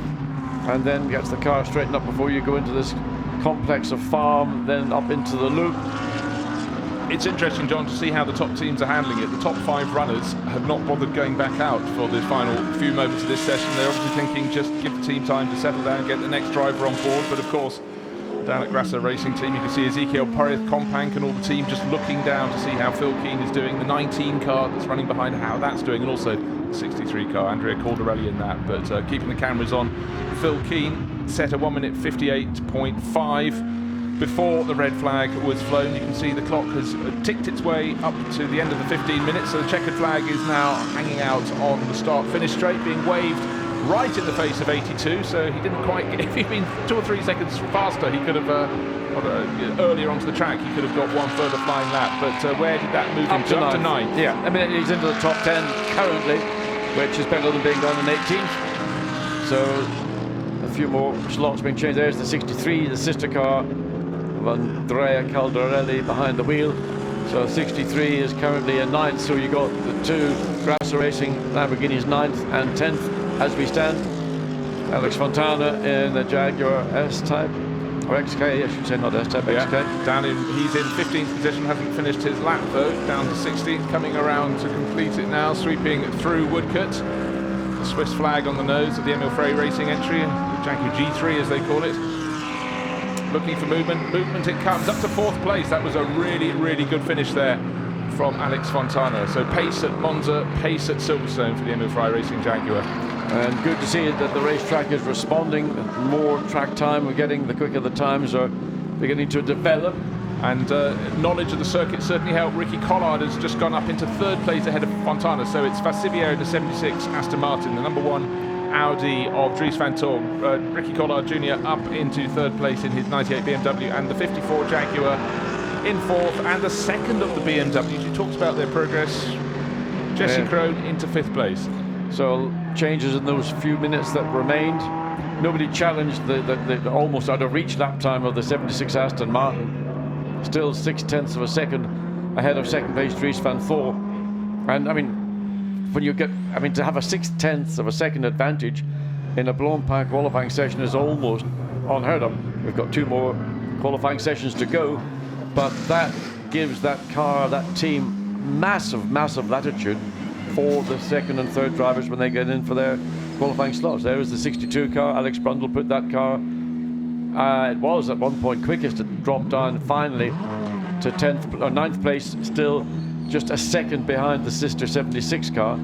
and then gets the car straightened up before you go into this complex of farm, then up into the loop. It's interesting, John, to see how the top teams are handling it. The top 5 runners have not bothered going back out for the final few moments of this session. They're obviously thinking just give the team time to settle down, get the next driver on board. But of course, down at Grasser Racing Team, you can see Ezekiel Perez, Compank and all the team just looking down to see how Phil Keane is doing. The 19 car that's running behind, how that's doing, and also the 63 car, Andrea Caldarelli in that. But keeping the cameras on, Phil Keane set a 1:58.5. Before the red flag was flown. You can see the clock has ticked its way up to the end of the 15 minutes, so the checkered flag is now hanging out on the start-finish straight, being waved right in the face of 82, so he didn't quite get, if he'd been 2 or 3 seconds faster, he could have, earlier onto the track, he could have got one further flying lap, but where did that move him to? Up to 9th. Yeah, I mean, he's into the top 10 currently, which is better than being done in 18th, so a few more slots being changed. There's the 63, the sister car, Andrea Caldarelli behind the wheel. So 63 is currently in 9th, so you got the 2 Grasser Racing Lamborghinis 9th and 10th as we stand. Alex Fontana in the Jaguar S-Type, or XK, I should say, not S-Type, yeah. XK. He's in 15th position, hasn't finished his lap though, down to 16th, coming around to complete it now, sweeping through Woodcote. The Swiss flag on the nose of the Emil Frey Racing entry, the Jaguar G3 as they call it. Looking for movement, it comes up to 4th place. That was a really, really good finish there from Alex Fontana. So pace at Monza, pace at Silverstone for the Emil Frey Racing Jaguar. And good to see that the racetrack is responding. More track time we're getting, the quicker the times are beginning to develop. And knowledge of the circuit certainly helped. Ricky Collard has just gone up into third place ahead of Fontana. So it's Vassivier in the 76 Aston Martin, the number 1 Audi of Dries van Toorn. Ricky Collard Jr. up into third place in his 98 BMW, and the 54 Jaguar in fourth, and the second of the BMWs. You talked about their progress. Jesse Krohn into fifth place. So changes in those few minutes that remained. Nobody challenged the almost out of reach lap time of the 76 Aston Martin. Still 0.6 of a second ahead of second place Dries van Toorn. And I mean, when you get, I mean, to have a 0.6 of a second advantage in a Blancpain qualifying session is almost unheard of. We've got 2 more qualifying sessions to go, but that gives that car, that team, massive latitude for the second and third drivers when they get in for their qualifying slots. There is the 62 car. Alex Brundle put that car. It was at one point quickest. It dropped down finally to 10th or 9th place, still just a second behind the sister 76 car.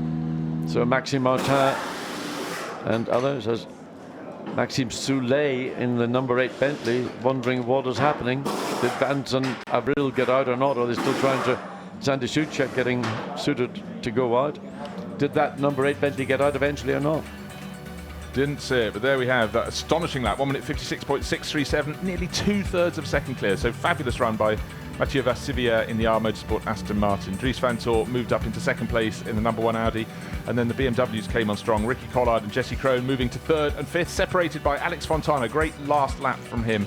So Maxime Martin and others, as Maxime Soulet in the number 8 Bentley, wondering what is happening. Did Vanton Avril get out or not? Or are they still trying to Sandy Suchek getting suited to go out? Did that number 8 Bentley get out eventually or not? Didn't see it, but there we have that astonishing lap. 1 minute 56.637, nearly 2/3 of second clear. So fabulous run by Mathieu Vassivier in the SRO Motorsport Aston Martin. Dries van Toorn moved up into second place in the number 1 Audi, and then the BMWs came on strong. Ricky Collard and Jesse Krohn moving to third and fifth, separated by Alex Fontana. Great last lap from him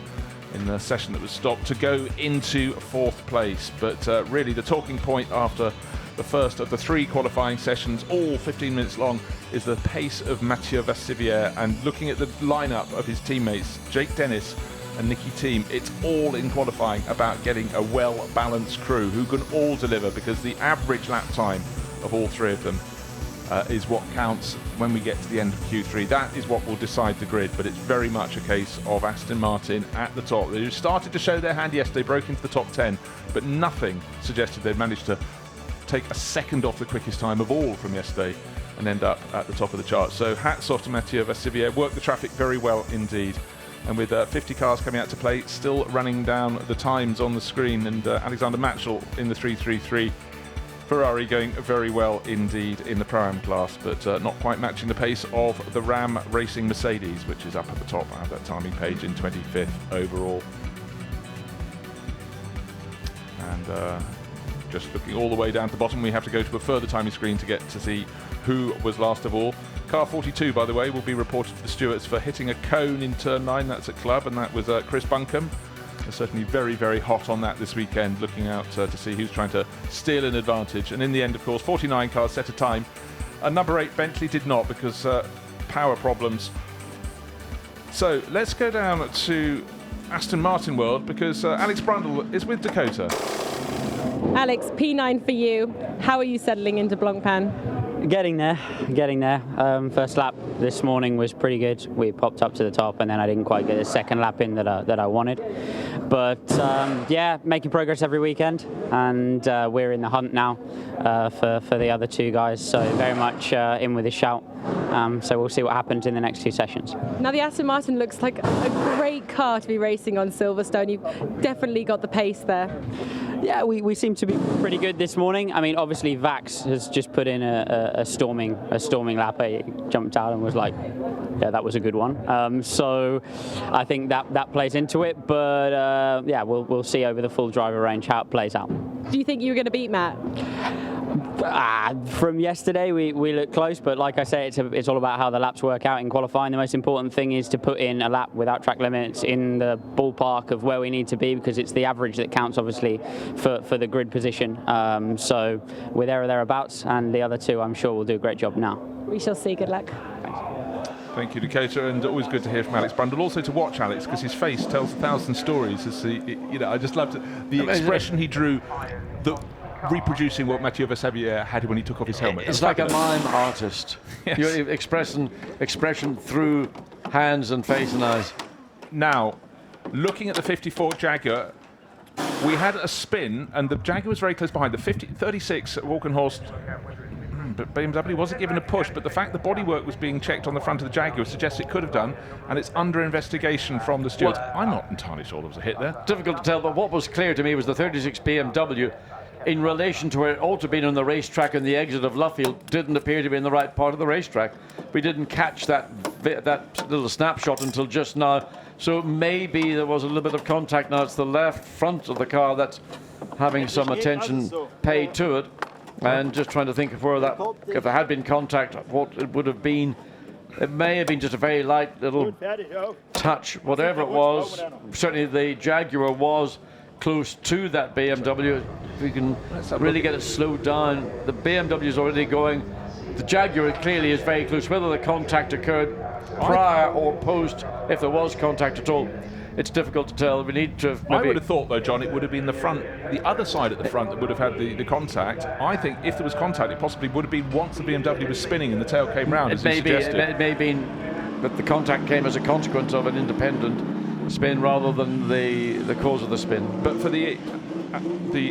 in the session that was stopped to go into fourth place. But really the talking point after the first of the 3 qualifying sessions, all 15 minutes long, is the pace of Mathieu Vassivier. And looking at the lineup of his teammates, Jake Dennis and Nicky Thiem, it's all in qualifying about getting a well-balanced crew who can all deliver, because the average lap time of all 3 of them is what counts when we get to the end of Q3. That is what will decide the grid, but it's very much a case of Aston Martin at the top. They started to show their hand yesterday, broke into the top 10, but nothing suggested they'd managed to take a second off the quickest time of all from yesterday and end up at the top of the chart. So hats off to Mathieu Vassivier, worked the traffic very well indeed. And with 50 cars coming out to play, still running down the times on the screen, and Alexander Matchell in the 333. Ferrari going very well indeed in the Pro-Am class, but not quite matching the pace of the Ram Racing Mercedes, which is up at the top of that timing page in 25th overall. And just looking all the way down to the bottom, we have to go to a further timing screen to get to see who was last of all. Car 42, by the way, will be reported to the stewards for hitting a cone in turn 9. That's at Club, and that was Chris Buncombe. They're certainly very, very hot on that this weekend, looking out to see who's trying to steal an advantage. And in the end, of course, 49 cars set a time. A number 8 Bentley did not, because power problems. So let's go down to Aston Martin world, because Alex Brundle is with Dakota. Alex, P9 for you. How are you settling into Blancpain? Getting there. First lap this morning was pretty good. We popped up to the top, and then I didn't quite get the second lap in that I wanted. But yeah, making progress every weekend, and we're in the hunt now for the other 2 guys. So very much in with a shout. So we'll see what happens in the next 2 sessions. Now the Aston Martin looks like a great car to be racing on Silverstone. You've definitely got the pace there. Yeah, we seem to be pretty good this morning. I mean, obviously Vax has just put in a storming lap. He jumped out and was like, yeah, that was a good one. So I think that plays into it. But yeah, we'll see over the full driver range how it plays out. Do you think you were going to beat Matt? From yesterday, we look close, but like I say, it's all about how the laps work out in qualifying. The most important thing is to put in a lap without track limits in the ballpark of where we need to be, because it's the average that counts, obviously, for the grid position. So we're there or thereabouts, and the other 2, I'm sure, will do a great job now. We shall see. Good luck. Thank you, Dakota, and always good to hear from Alex Brundle. Also to watch Alex, because his face tells 1,000 stories. As I just loved the expression he drew, reproducing what Mathieu Vassivier had when he took off his helmet. It's like a mime artist. Yes. Your expression through hands and face and eyes. Now, looking at the 54 Jaguar, we had a spin, and the Jaguar was very close behind. The 36 Walkenhorst but BMW wasn't given a push, but the fact the bodywork was being checked on the front of the Jaguar suggests it could have done, and it's under investigation from the stewards. Well, I'm not entirely sure there was a hit there. Difficult to tell, but what was clear to me was the 36 BMW, in relation to where it ought to have been on the racetrack and the exit of Luffield, didn't appear to be in the right part of the racetrack. We didn't catch that little snapshot until just now, so maybe there was a little bit of contact. Now it's the left front of the car that's having some attention paid to it, and just trying to think of where that, if there had been contact, what it would have been. It may have been just a very light little touch, whatever it was. Certainly the Jaguar was close to that BMW. If we can really get it slowed down. The BMW is already going. The Jaguar clearly is very close. Whether the contact occurred prior or post, if there was contact at all, it's difficult to tell. We need to. I would have thought, though, John, it would have been the front, the other side at the front that would have had the contact. I think if there was contact, it possibly would have been once the BMW was spinning and the tail came round. It may have been that the contact came as a consequence of an independent spin rather than the cause of the spin. But for the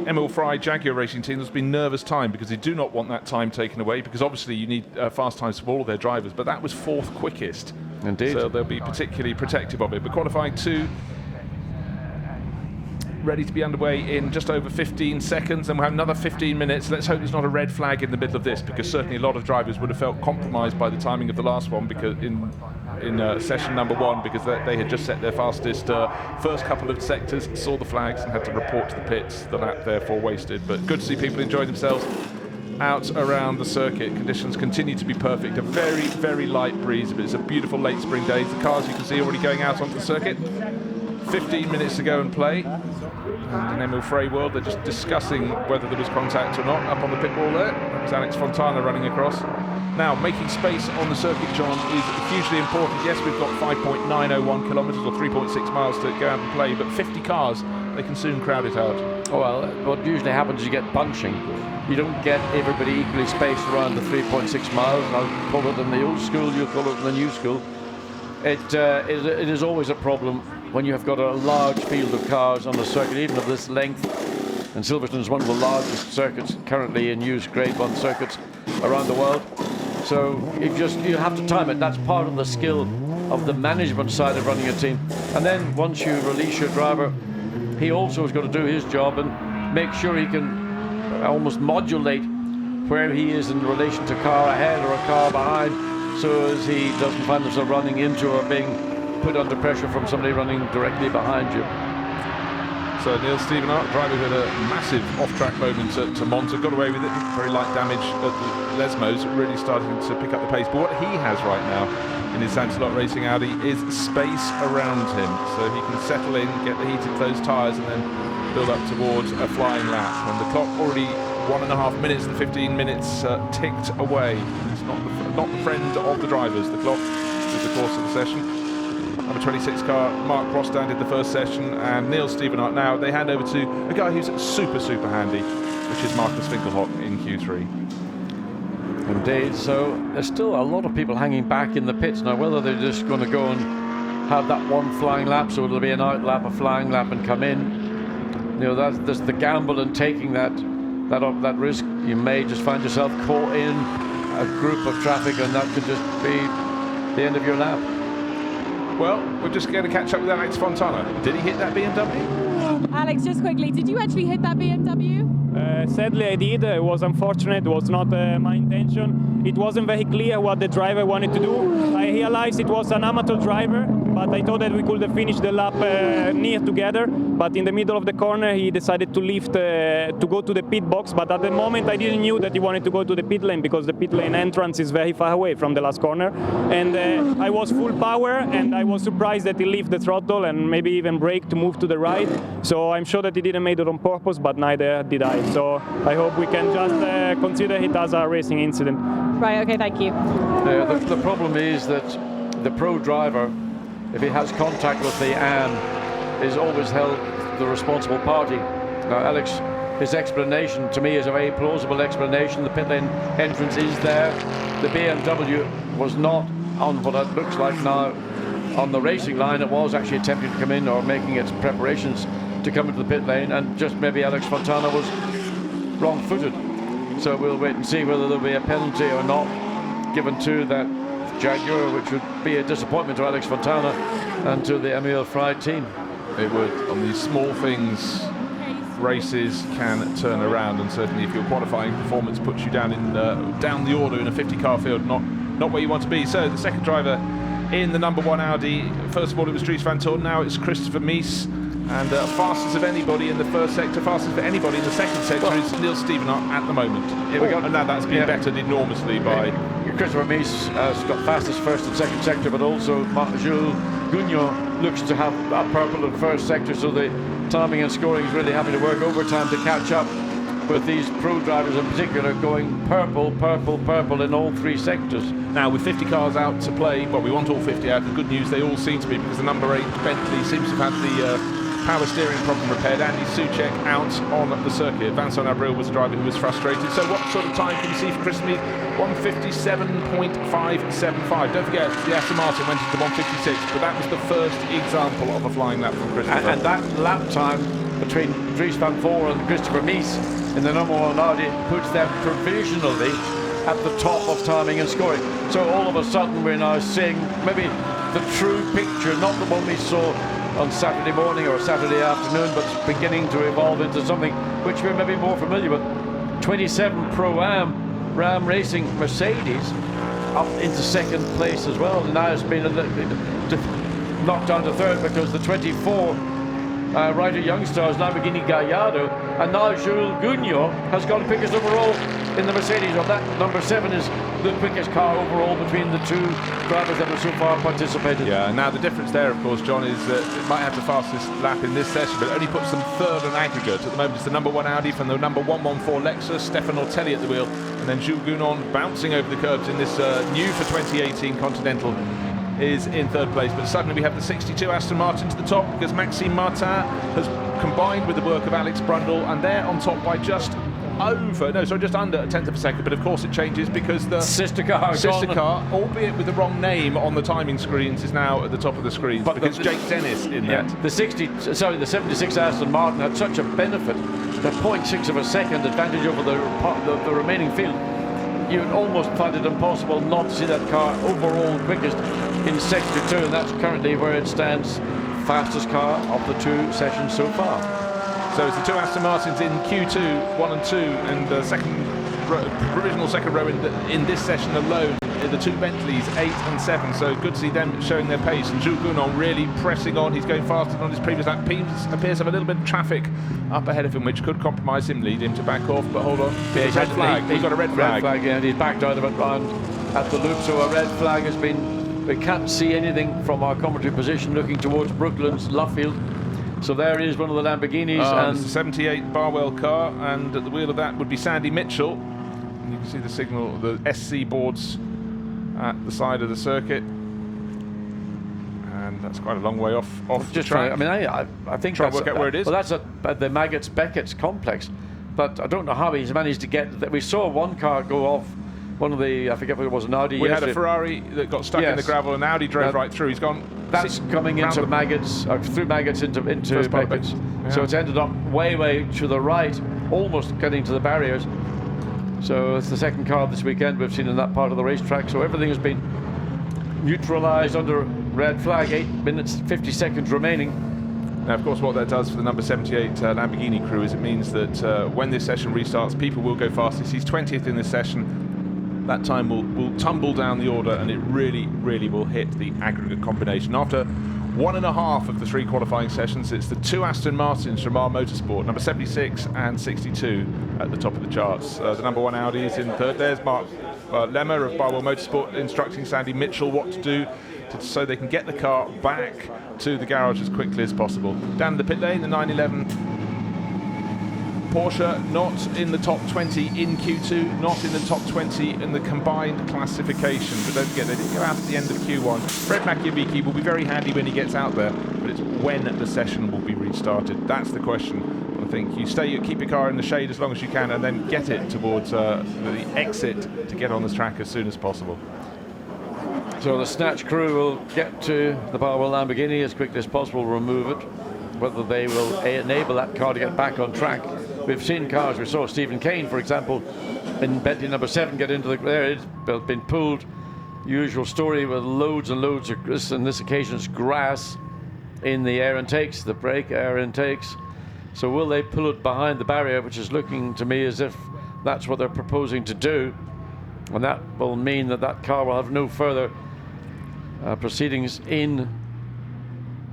Emil Fry Jaguar racing team, there's been nervous time because they do not want that time taken away, because obviously you need fast times for all of their drivers, but that was fourth quickest. Indeed. So they'll be particularly protective of it. But qualifying 2 ready to be underway in just over 15 seconds, and we'll have another 15 minutes. Let's hope there's not a red flag in the middle of this, because certainly a lot of drivers would have felt compromised by the timing of the last one, because in session number 1, because they had just set their fastest first couple of sectors, saw the flags and had to report to the pits. The lap therefore wasted. But good to see people enjoying themselves out around the circuit. Conditions continue to be perfect. A very, very light breeze, but it's a beautiful late spring day. The cars you can see already going out onto the circuit. 15 minutes to go and play. And in Emil Frey world, they're just discussing whether there was contact or not up on the pit wall there. That was Alex Fontana running across. Now, making space on the circuit, John, is hugely important. Yes, we've got 5.901 kilometres or 3.6 miles to go out and play, but 50 cars, they can soon crowd it out. Oh, well, what usually happens is you get bunching. You don't get everybody equally spaced around the 3.6 miles. I'll call it in the old school, you'll call it in the new school. It is always a problem when you have got a large field of cars on the circuit, even of this length. And Silverstone is one of the largest circuits currently in use, Grade 1 circuits around the world. So you have to time it. That's part of the skill of the management side of running a team. And then once you release your driver, he also has got to do his job and make sure he can almost modulate where he is in relation to car ahead or a car behind, so as he doesn't find himself running into or being put under pressure from somebody running directly behind you. So Neil Stevenart, driver who had a massive off-track moment to Monza, got away with it. Very light damage at the Lesmos, really starting to pick up the pace. But what he has right now in his Sansalot Racing Audi is space around him, so he can settle in, get the heated closed tyres, and then build up towards a flying lap. And the clock already 1.5 minutes and 15 minutes ticked away. It's not the friend of the drivers, the clock, through the course of the session. Number 26 car, Mark Rostan did the first session, and Neil Stevenart now, they hand over to a guy who's super, super handy, which is Marcus Finkelhock in Q3. Indeed, so there's still a lot of people hanging back in the pits now, whether they're just going to go and have that one flying lap, so it'll be an out lap, a flying lap, and come in. You know, that's the gamble in taking that risk. You may just find yourself caught in a group of traffic, and that could just be the end of your lap. Well, we're just going to catch up with Alex Fontana. Did he hit that BMW? Alex, just quickly, did you actually hit that BMW? Sadly, I did. It was unfortunate. It was not my intention. It wasn't very clear what the driver wanted to do. I realized it was an amateur driver, but I thought that we could have finished the lap near together. But in the middle of the corner, he decided to lift to go to the pit box. But at the moment, I didn't know that he wanted to go to the pit lane, because the pit lane entrance is very far away from the last corner. And I was full power, and I was surprised that he lifted the throttle and maybe even braked to move to the right. So I'm sure that he didn't make it on purpose, but neither did I. So I hope we can just consider it as a racing incident. Right, okay, thank you. The problem is that the pro driver, if he has contact with the AM, is always held the responsible party. Now, Alex, his explanation to me is a very plausible explanation. The pit lane entrance is there. The BMW was not on what it looks like now on the racing line. It was actually attempting to come in or making its preparations to come into the pit lane, and just maybe Alex Fontana was wrong-footed. So we'll wait and see whether there'll be a penalty or not given to that Jaguar, which would be a disappointment to Alex Fontana and to the Emil Frey team. It would. On these small things, races can turn around, and certainly if your qualifying performance puts you down in down the order in a 50-car field, not where you want to be. So the second driver in the number 1 Audi, first of all it was Dries van Toorn, now it's Christopher Mies, and fastest of anybody in the first sector, fastest of anybody in the second sector is Niels Stevenart at the moment. Here we go. And now that's been bettered enormously by... Christopher Mies has got fastest first and second sector, but also Jules Gugnon looks to have a purple in first sector, so the timing and scoring is really having to work overtime to catch up with these pro drivers in particular, going purple, purple, purple in all 3 sectors. Now with 50 cars out to play, well, we want all 50 out, the good news they all seem to be, because the number 8 Bentley seems to have had the power steering problem repaired. Andy Soucek out on the circuit. Vincent Abril was a driver who was frustrated. So what sort of time can you see for Chris Mies? 1:57.575. Don't forget, the Aston Martin went into 1:56, but that was the first example of a flying lap from Christopher. And that lap time between Dries van Toorn and Christopher Mies in the number 1 Audi puts them provisionally at the top of timing and scoring. So all of a sudden we're now seeing maybe the true picture, not the one we saw on Saturday morning or Saturday afternoon, but it's beginning to evolve into something which we're maybe more familiar with. 27 Pro-Am Ram Racing Mercedes up into second place as well. And now it's been knocked down to third because the 24 Ryder Youngstars, Lamborghini Gallardo, and now Jules Gugnon has got the quickest overall in the Mercedes. Well, that number 7 is the quickest car overall between the 2 drivers that have so far participated. Yeah, now the difference there, of course, John, is that it might have the fastest lap in this session, but it only puts them third on aggregate. At the moment, it's the number 1 Audi from the number 114 Lexus, Stefan Ortelli at the wheel, and then Jules Gugnon bouncing over the curbs in this new for 2018 Continental is in third place. But suddenly we have the 62 Aston Martin to the top, because Maxime Martin has combined with the work of Alex Brundle, and they're on top by just under a tenth of a second. But of course it changes because the sister car, albeit with the wrong name on the timing screens, is now at the top of the screens, but because Jake Dennis in that. The 76 Aston Martin had such a benefit, the 0.6 of a second advantage over the remaining field. You'd almost find it impossible not to see that car overall quickest in sector 2, and that's currently where it stands, fastest car of the 2 sessions so far. So it's the 2 Aston Martins in Q2, 1 and 2, and the provisional second row in this session alone. The 2 Bentleys, 8 and 7. So good to see them showing their pace. And Jules Gugnon really pressing on. He's going faster than on his previous lap. Appears to have a little bit of traffic up ahead of him, which could compromise him, lead him to back off. But hold on, red flag. We've got a red flag. Yeah, and he's backed out of it round at the loop. So a red flag has been. We can't see anything from our commentary position, looking towards Brooklands, Luffield. So there is one of the Lamborghinis, and the 78 Barwell car, and at the wheel of that would be Sandy Mitchell. And you can see the signal, the SC boards at the side of the circuit, and that's quite a long way off the track. I mean, I think try to work out where it is. Well, that's at the Maggots-Beckett's complex, but I don't know how he's managed to get that. We saw one car go off. One of the, I forget what it was, an Audi. We had a Ferrari that got stuck in the gravel, and Audi drove right through. He's gone. That's coming into Maggots, through Maggots into Beckett's. Yeah. So it's ended up way to the right, almost getting to the barriers. So it's the second car this weekend we've seen in that part of the racetrack. So everything has been neutralised under red flag. 8 minutes 50 seconds remaining. Now, of course, what that does for the number 78 Lamborghini crew is it means that when this session restarts, people will go fastest. He's 20th in this session. That time will tumble down the order, and it really will hit the aggregate combination. After 1.5 of the 3 qualifying sessions, it's the 2 Aston Martins from SRO Motorsport, number 76 and 62 at the top of the charts. The number 1 Audi is in third. There's Mark Lemmer of SRO Motorsport instructing Sandy Mitchell what to do so they can get the car back to the garage as quickly as possible. Down the pit lane, the 911 Porsche not in the top 20 in Q2, not in the top 20 in the combined classification. But don't forget, they didn't go out at the end of Q1. Fred Makiavicki will be very handy when he gets out there, but it's when the session will be restarted. That's the question. I think you keep your car in the shade as long as you can, and then get it towards the exit to get on this track as soon as possible. So the Snatch crew will get to the Barwell Lamborghini as quickly as possible, remove it. Whether they will enable that car to get back on track we've seen cars. We saw Stephen Kane, for example, in Bentley number 7 get into the there. It's been pulled. Usual story with loads and loads of this, and this occasion it's grass in the air intakes, the brake air intakes. So will they pull it behind the barrier, which is looking to me as if that's what they're proposing to do, and that will mean that that car will have no further proceedings in.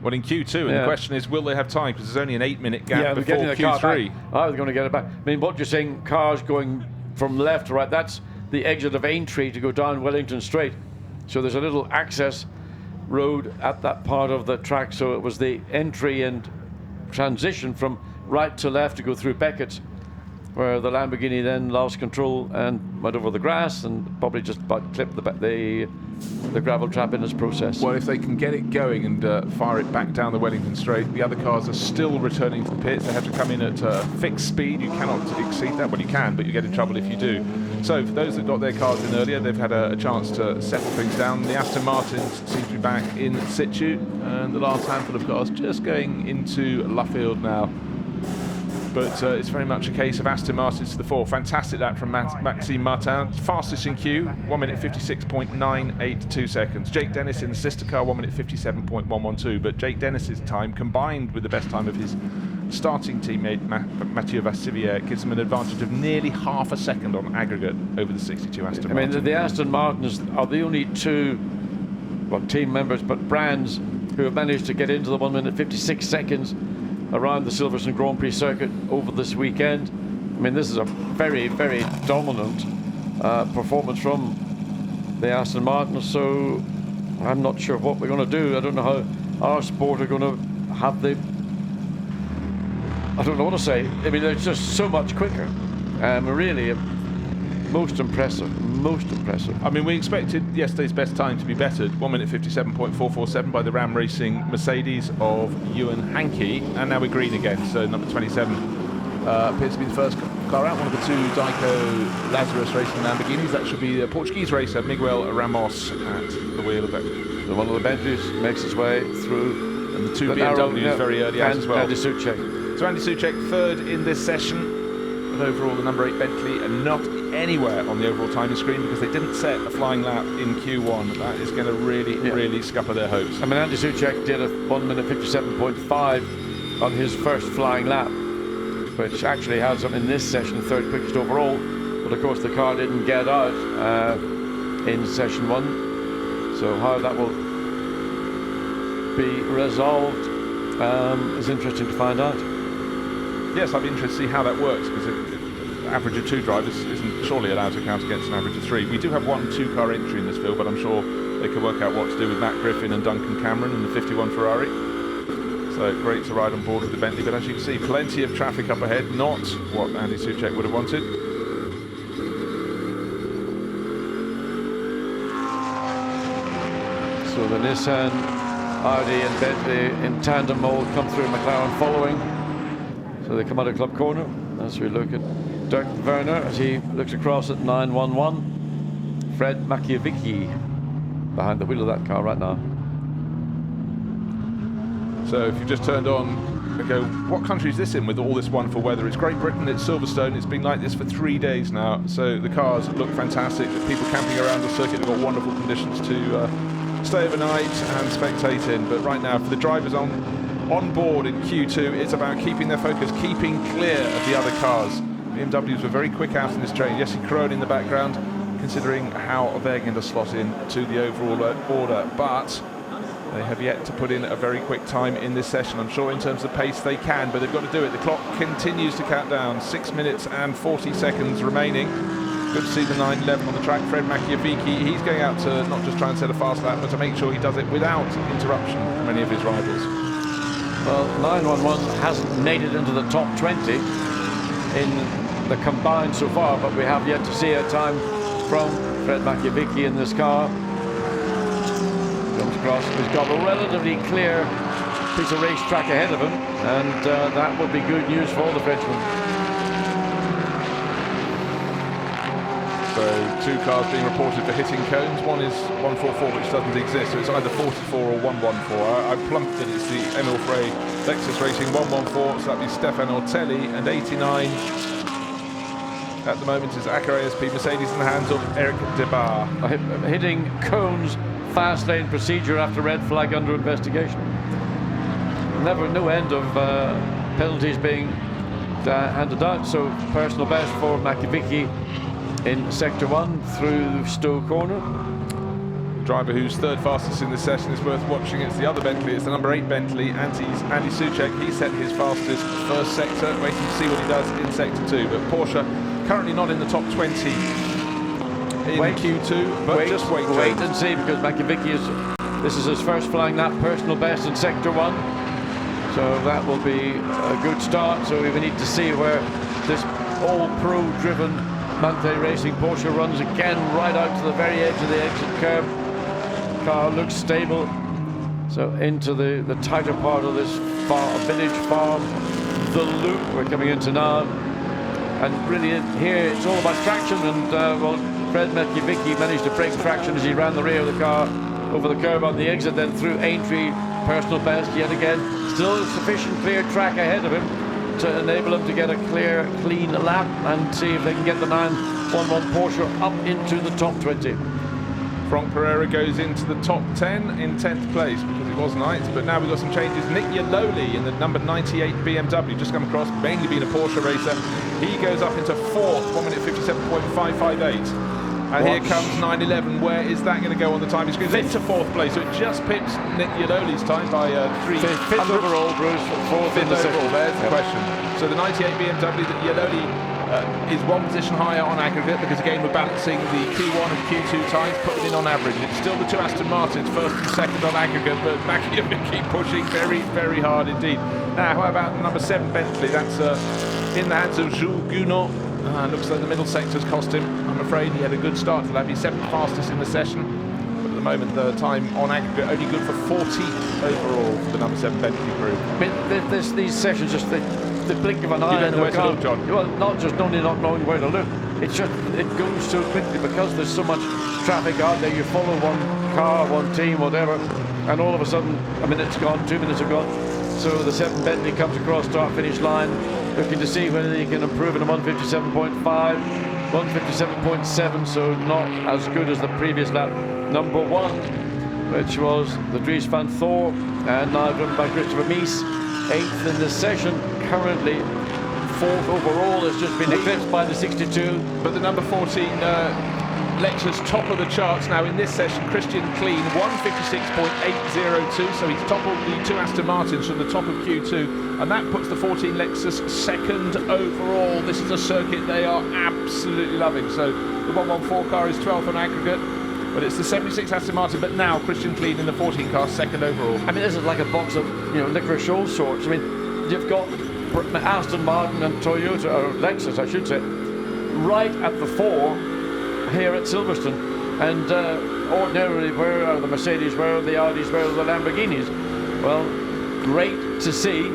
Well, in Q2, and the question is, will they have time? Because there's only an 8-minute gap before Q3. I was going to get it back. I mean, what you're saying, cars going from left to right, that's the exit of Aintree to go down Wellington Straight. So there's a little access road at that part of the track. So it was the entry and transition from right to left to go through Beckett's, where the Lamborghini then lost control and went over the grass and probably just about clipped the gravel trap in its process. Well, if they can get it going and fire it back down the Wellington Straight, the other cars are still returning to the pits. They have to come in at fixed speed. You cannot exceed that. Well, you can, but you get in trouble if you do. So for those that got their cars in earlier, they've had a chance to settle things down. The Aston Martins seem to be back in situ, and the last handful of cars just going into Luffield now. But it's very much a case of Aston Martins to the fore. Fantastic that from Maxime Martin. Fastest in queue, 1 minute 56.982 seconds. Jake Dennis in the sister car, 1 minute 57.112. But Jake Dennis's time, combined with the best time of his starting teammate Mathieu Vassivière, gives him an advantage of nearly half a second on aggregate over the 62 Aston Martin. I mean, the Aston Martins are the only two, well, team members, but brands who have managed to get into the 1 minute 56 seconds around the Silverstone Grand Prix circuit over this weekend. I mean, this is a very, very dominant performance from the Aston Martin, so I'm not sure what we're going to do. I don't know how our sport are going to have the... I don't know what to say. I mean, it's just so much quicker. Really, most impressive, most impressive. I mean, we expected yesterday's best time to be bettered, 1 minute 57.447 by the Ram Racing Mercedes of Ewan Hankey, and now we're green again, so number 27 appears to be the first car out, one of the two Dyco Lazarus Racing Lamborghinis. That should be the Portuguese racer Miguel Ramos at the wheel of it. So one of the Bentleys makes its way through, and the two BMWs very early out as well. Andy Soucek. So Andy Soucek third in this session. But overall, the number 8 Bentley are not anywhere on the overall timing screen because they didn't set a flying lap in Q1. That is going to really scupper their hopes. I mean, Andy Soucek did a 1 minute 57.5 on his first flying lap, which actually has him in this session third quickest overall. But of course, the car didn't get out in session 1. So how that will be resolved is interesting to find out. Yes, I'd be interested to see how that works, because an average of 2 drivers isn't surely allowed to count against an average of 3. We do have 1 2-car entry in this field, but I'm sure they could work out what to do with Matt Griffin and Duncan Cameron in the 51 Ferrari. So great to ride on board with the Bentley, but as you can see, plenty of traffic up ahead, not what Andy Soucek would have wanted. So the Nissan, Audi and Bentley in tandem all come through, McLaren following. So they come out of Club Corner as we look at Dirk Werner as he looks across at 911. Fred Machiavicki behind the wheel of that car right now. So if you've just turned on and go, what country is this in with all this wonderful weather? It's Great Britain, it's Silverstone. It's been like this for 3 days now. So the cars look fantastic. The people camping around the circuit have got wonderful conditions to stay overnight and spectate in. But right now, for the drivers on board in Q2, it's about keeping their focus, keeping clear of the other cars. BMWs were very quick out in this train. Jesse Krohn in the background, considering how they're going to slot in to the overall order, but they have yet to put in a very quick time in this session. I'm sure in terms of pace they can, but they've got to do it. The clock continues to count down. 6 minutes and 40 seconds remaining. Good to see the 911 on the track. Fred Machiavicki, he's going out to not just try and set a fast lap, but to make sure he does it without interruption from any of his rivals. Well, 911 hasn't made it into the top 20 in the combined so far, but we have yet to see a time from Fred Machiavicki in this car. Comes across, he's got a relatively clear piece of racetrack ahead of him, and that would be good news for the Frenchman. So 2 cars being reported for hitting cones. One is 144, which doesn't exist, so it's either 44 or 114. I plumped that it's the Emil Frey Lexus Racing 114, so that'd be Stefan Ortelli, and 89 at the moment is Acker ASP Mercedes in the hands of Eric Debar. Hitting cones, fast lane procedure after red flag under investigation. No end of penalties being handed out. So personal best for Makivicki in sector 1 through Stowe corner. Driver who's third fastest in this session is worth watching. It's the other Bentley, it's the number 8 Bentley, Andy Soucek. He set his fastest first sector, waiting to see what he does in sector 2. But Porsche currently not in the top 20 in Q2, but just wait and see, because Makivicki this is his first flying lap personal best in sector 1. So that will be a good start. So we need to see where this all-pro driven Mante Racing Porsche runs again, right out to the very edge of the exit curb. Car looks stable. So into the tighter part of this village farm, the loop we're coming into now. And really here it's all about traction, and well, Fred Makivicki managed to break traction as he ran the rear of the car over the curb on the exit, then through Aintree, personal best yet again. Still sufficient clear track ahead of him to enable him to get a clear, clean lap and see if they can get the 911 Porsche up into the top 20. Franck Pereira goes into the top 10 in 10th place because it was 9th, but now we've got some changes. Nick Yaloli in the number 98 BMW, just come across, mainly being a Porsche racer. He goes up into 4th, 1 minute 57.558. And here comes 911. Where is that going to go on the time? He's going into 4th place, so it just pips Nick Yaloli's time by 3. 5th overall, Bruce, 4th in the overall. There's the question. So the 98 BMW that Yaloli is 1 position higher on aggregate, because again we're balancing the Q1 and Q2 times, putting in on average. It's still the 2 Aston Martins, 1st and 2nd on aggregate, but Makivicki pushing very, very hard indeed. Now, how about the number 7 Bentley? That's in the hands of Jules Gounod. Looks like the middle sector's cost him. I'm afraid he had a good start to that. He's 7th fastest in the session, but at the moment the time on aggregate only good for 14th overall for the number 7 Bentley crew. I mean, these sessions just the blink of an eye. You don't know where to look, John. Well, not only not knowing where to look. It's just it goes so quickly because there's so much traffic out there. You follow one car, one team, whatever, and all of a sudden a minute's gone, 2 minutes are gone. So the 7 Bentley comes across start-finish line, looking to see whether he can improve in a 157.5, 157.7, so not as good as the previous lap. Number 1, which was the Dries van Thor, and now driven by Christopher Mies, 8th in the session, currently 4th overall, has just been eclipsed by the 62. But the number 14 Lexus top of the charts now in this session, Christian Klein, 156.802, so he's toppled the 2 Aston Martins from the top of Q2, and that puts the 14 Lexus 2nd overall. This is a circuit they are absolutely loving. So the 114 car is 12th on aggregate, but it's the 76 Aston Martin, but now Christian Klein in the 14 car, 2nd overall. I mean, this is like a box of, licorice all sorts. I mean, you've got Aston Martin and Toyota, or Lexus, I should say, right at the 4 here at Silverstone. And ordinarily, where are the Mercedes, where are the Audis, where are the Lamborghinis? Well, great to see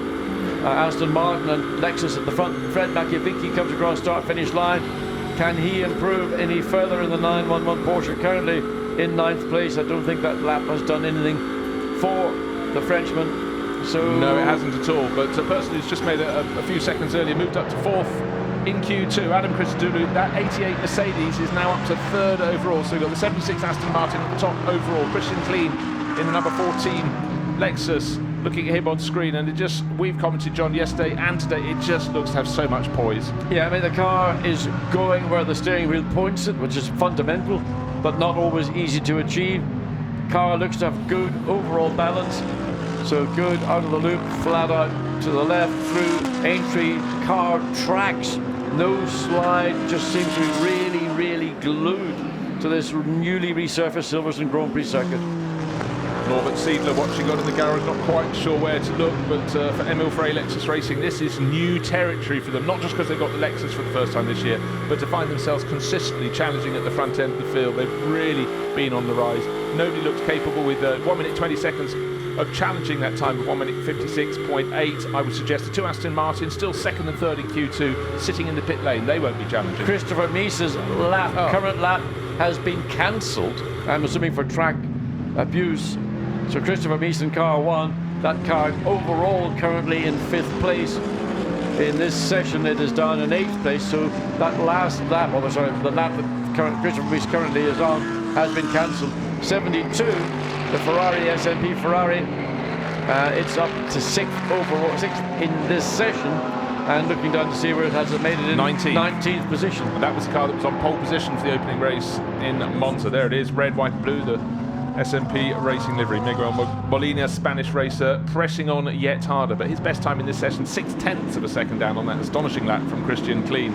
Aston Martin and Lexus at the front. Fred Makivicki comes across start-finish line. Can he improve any further in the 911 Porsche? Currently in 9th place. I don't think that lap has done anything for the Frenchman. So no, it hasn't at all. But a person who's just made a few seconds earlier moved up to 4th in Q2, Adam Christodoulou. That 88 Mercedes is now up to 3rd overall. So we've got the 76 Aston Martin at the top overall. Christian Klein in the number 14 Lexus. Looking at him on screen, and we've commented, John, yesterday and today, it just looks to have so much poise. Yeah, I mean, the car is going where the steering wheel points it, which is fundamental, but not always easy to achieve. Car looks to have good overall balance, so good out of the loop, flat out to the left, through Aintree. Car tracks, no slide, just seems to be really, really glued to this newly resurfaced Silverstone Grand Prix circuit. Norbert Siedler watching on in the garage, not quite sure where to look, but for Emil Frey Lexus Racing, this is new territory for them, not just because they got the Lexus for the first time this year, but to find themselves consistently challenging at the front end of the field. They've really been on the rise. Nobody looks capable with 1 minute 20 seconds of challenging that time of 1 minute 56.8. I would suggest the two Aston Martins, still second and third in Q2, sitting in the pit lane. They won't be challenging. Christopher Meese's current lap has been cancelled, I'm assuming for track abuse. So Christopher Meese in car 1, that car overall currently in 5th place. In this session it is down in 8th place, so that last lap, the lap that Christopher Meese currently is on has been cancelled. 72, the Ferrari, SMP Ferrari, it's up to 6th overall, 6th in this session, and looking down to see where it has made it in 19th position. And that was the car that was on pole position for the opening race in Monza. There it is, red, white, blue, the SMP Racing livery. Miguel Molina, Spanish racer, pressing on yet harder, but his best time in this session, 6/10 of a second down on that astonishing lap from Christian Klein.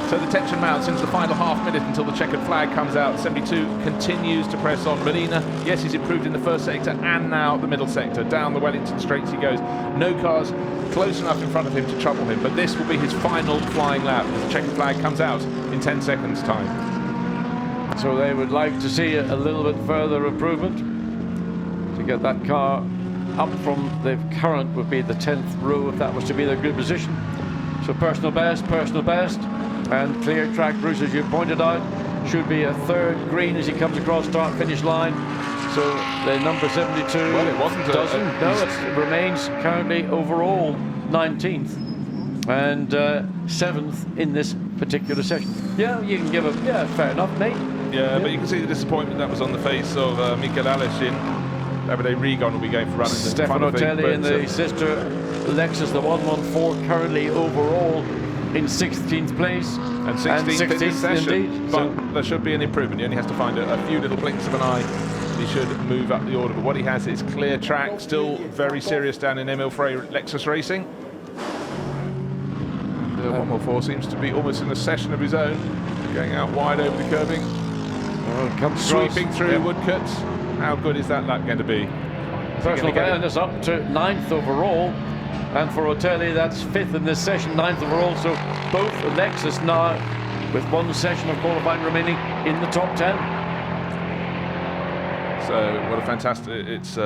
So the tension mounts into the final half minute until the checkered flag comes out. 72 continues to press on. Molina, yes, he's improved in the first sector and now the middle sector. Down the Wellington straights he goes. No cars close enough in front of him to trouble him, but this will be his final flying lap as the checkered flag comes out in 10 seconds time. So they would like to see a little bit further improvement to get that car up from the current would be the 10th row if that was to be their grid position. So personal best, and clear track, Bruce, as you pointed out, should be a 3rd green as he comes across start-finish line. So the number 72 well, it wasn't it remains currently overall 19th and 7th in this particular session. Yeah, you can give him, fair enough, mate. Yeah, but you can see the disappointment that was on the face of Mikel Aleshin. Davide Rigon will be going for running. Stefano Telli in the sister Lexus, the 114, currently overall in 16th place. And 16th in this session. Indeed. But there should be an improvement. He only has to find a few little blinks of an eye. He should move up the order. But what he has is clear track, still very serious down in Emil Frey Lexus Racing. 114 seems to be almost in a session of his own, going out wide over the curbing. Sweeping through woodcuts. How good is that lap going to be? Personal best is up to 9th overall, and for Otelli that's 5th in this session, 9th overall. So both Lexus now with one session of qualifying remaining in the top 10. So what a fantastic, it's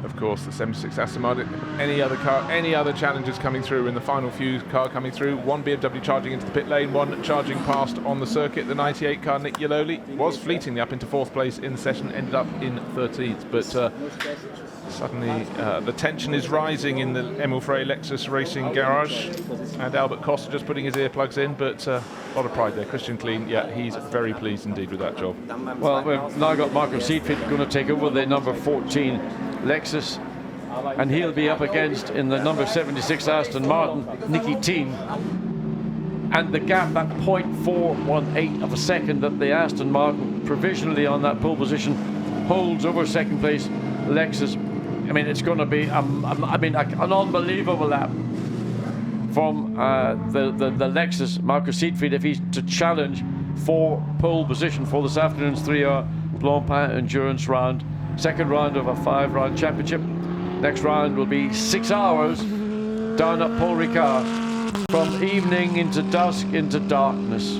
of course the 76 Aston Martin. Any other car, any other challenges coming through in the final few car coming through? One BMW charging into the pit lane, one charging past on the circuit. The 98 car, Nick Yaloli, was fleetingly up into 4th place in the session, ended up in 13th, but suddenly the tension is rising in the Emil Frey Lexus Racing garage, and Albert Costa just putting his earplugs in, but a lot of pride there. Christian Klein, yeah, he's very pleased indeed with that job. Well, we've now got Marco Seidfried going to take over the number 14 Lexus, and he'll be up against in the number 76 Aston Martin, Nicky Thiem. And the gap, that 0.418 of a second that the Aston Martin provisionally on that pole position holds over 2nd place Lexus. I mean, it's going to be an unbelievable lap from the Lexus, Marco Seidfried, if he's to challenge for pole position for this afternoon's 3-hour Blancpain Endurance round. 2nd round of a 5-round championship. Next round will be 6 hours down at Paul Ricard from evening into dusk into darkness.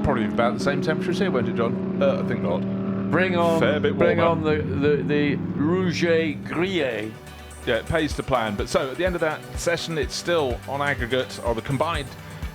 Probably about the same temperature as here, won't it, John? I think not. Bring on the Rouge Grille. Yeah, it pays to plan. But so at the end of that session, it's still on aggregate, or the combined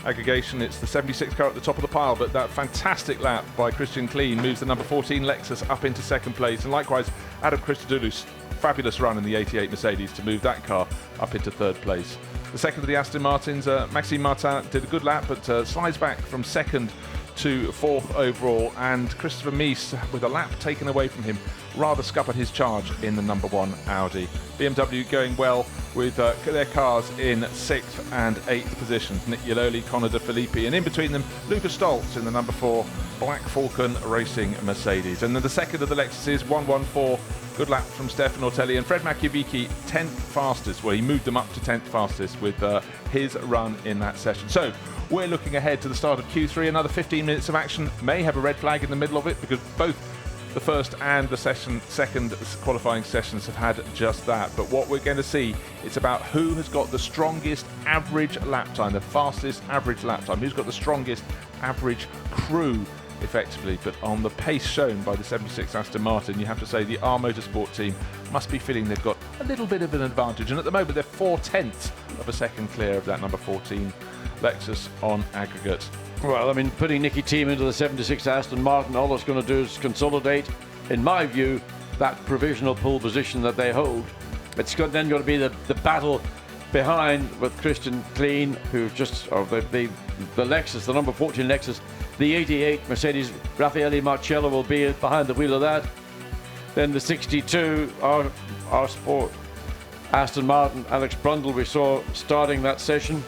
aggregation, it's the 76 car at the top of the pile, but that fantastic lap by Christian Klein moves the number 14 Lexus up into 2nd place, and likewise Adam Christodoulou's fabulous run in the 88 Mercedes to move that car up into 3rd place. The second of the Aston Martins, Maxime Martin, did a good lap, but slides back from 2nd to 4th overall, and Christopher Meese, with a lap taken away from him, rather scuppered his charge in the number 1 Audi. BMW going well with their cars in 6th and 8th positions. Nick Yaloli, Conor De Filippi, and in between them, Lucas Stoltz in the number 4 Black Falcon Racing Mercedes. And then the second of the Lexuses, 114, good lap from Stefano Telli, and Fred Machiavicchi, 10th fastest. Well, he moved them up to 10th fastest with his run in that session. So we're looking ahead to the start of Q3. Another 15 minutes of action, may have a red flag in the middle of it, because both the first and the second qualifying sessions have had just that. But what we're going to see, it's about who has got the strongest average lap time, the fastest average lap time, who's got the strongest average crew effectively, but on the pace shown by the 76 Aston Martin, you have to say the R Motorsport team must be feeling they've got a little bit of an advantage, and at the moment they're 4/10 of a second clear of that number 14 Lexus on aggregate. Well, I mean, putting Nicky Team into the 76 Aston Martin, all it's going to do is consolidate, in my view, that provisional pole position that they hold. It's then going to be the battle behind with Christian Klein, who's just, or the Lexus, the number 14 Lexus, the 88 Mercedes Raffaele Marcello will be behind the wheel of that. Then the 62 R Sport Aston Martin, Alex Brundle, we saw starting that session.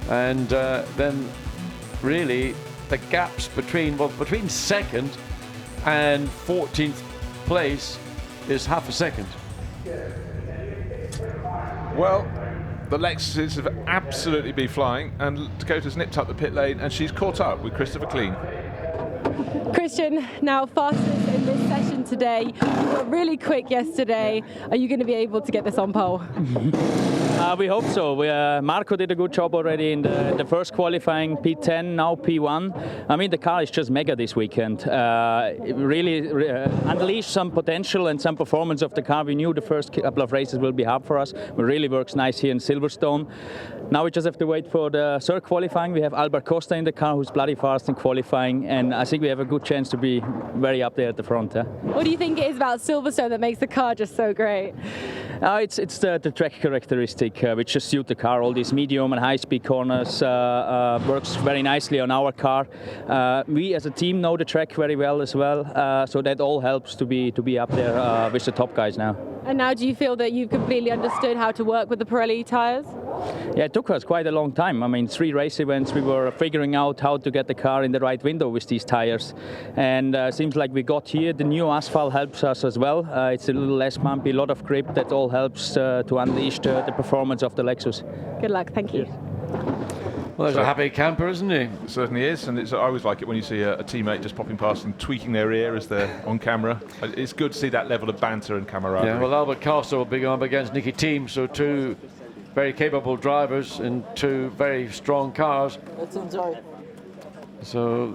And then really the gaps between second and 14th place is half a second. Well, the Lexuses have absolutely been flying, and Dakota's nipped up the pit lane and she's caught up with Christopher Klein. Christian, now fastest in this session today. You were really quick yesterday. Are you going to be able to get this on pole? We hope so. Marco did a good job already in the first qualifying, P10, now P1. I mean, the car is just mega this weekend. It really unleashed some potential and some performance of the car. We knew the first couple of races will be hard for us. It really works nice here in Silverstone. Now we just have to wait for the third qualifying. We have Albert Costa in the car, who's bloody fast in qualifying, and I think we have a good chance to be very up there at the front. What do you think it is about Silverstone that makes the car just so great? It's the track characteristic which just suit the car. All these medium and high-speed corners works very nicely on our car. We as a team know the track very well as well, so that all helps to be up there with the top guys now. And now do you feel that you've completely understood how to work with the Pirelli tyres? Yeah, it took us quite a long time. I mean, 3 race events, we were figuring out how to get the car in the right window with these tires. And seems like we got here. The new asphalt helps us as well. It's a little less bumpy, a lot of grip. That all helps to unleash the performance of the Lexus. Good luck. Thank you. Well, there's a happy camper, isn't he? It certainly is, and I always like it when you see a teammate just popping past and tweaking their ear as they're on camera. It's good to see that level of banter and camaraderie. Yeah, well, Albert Costa will be going up against Nicky Team, so 2 very capable drivers in 2 very strong cars. Let's enjoy. So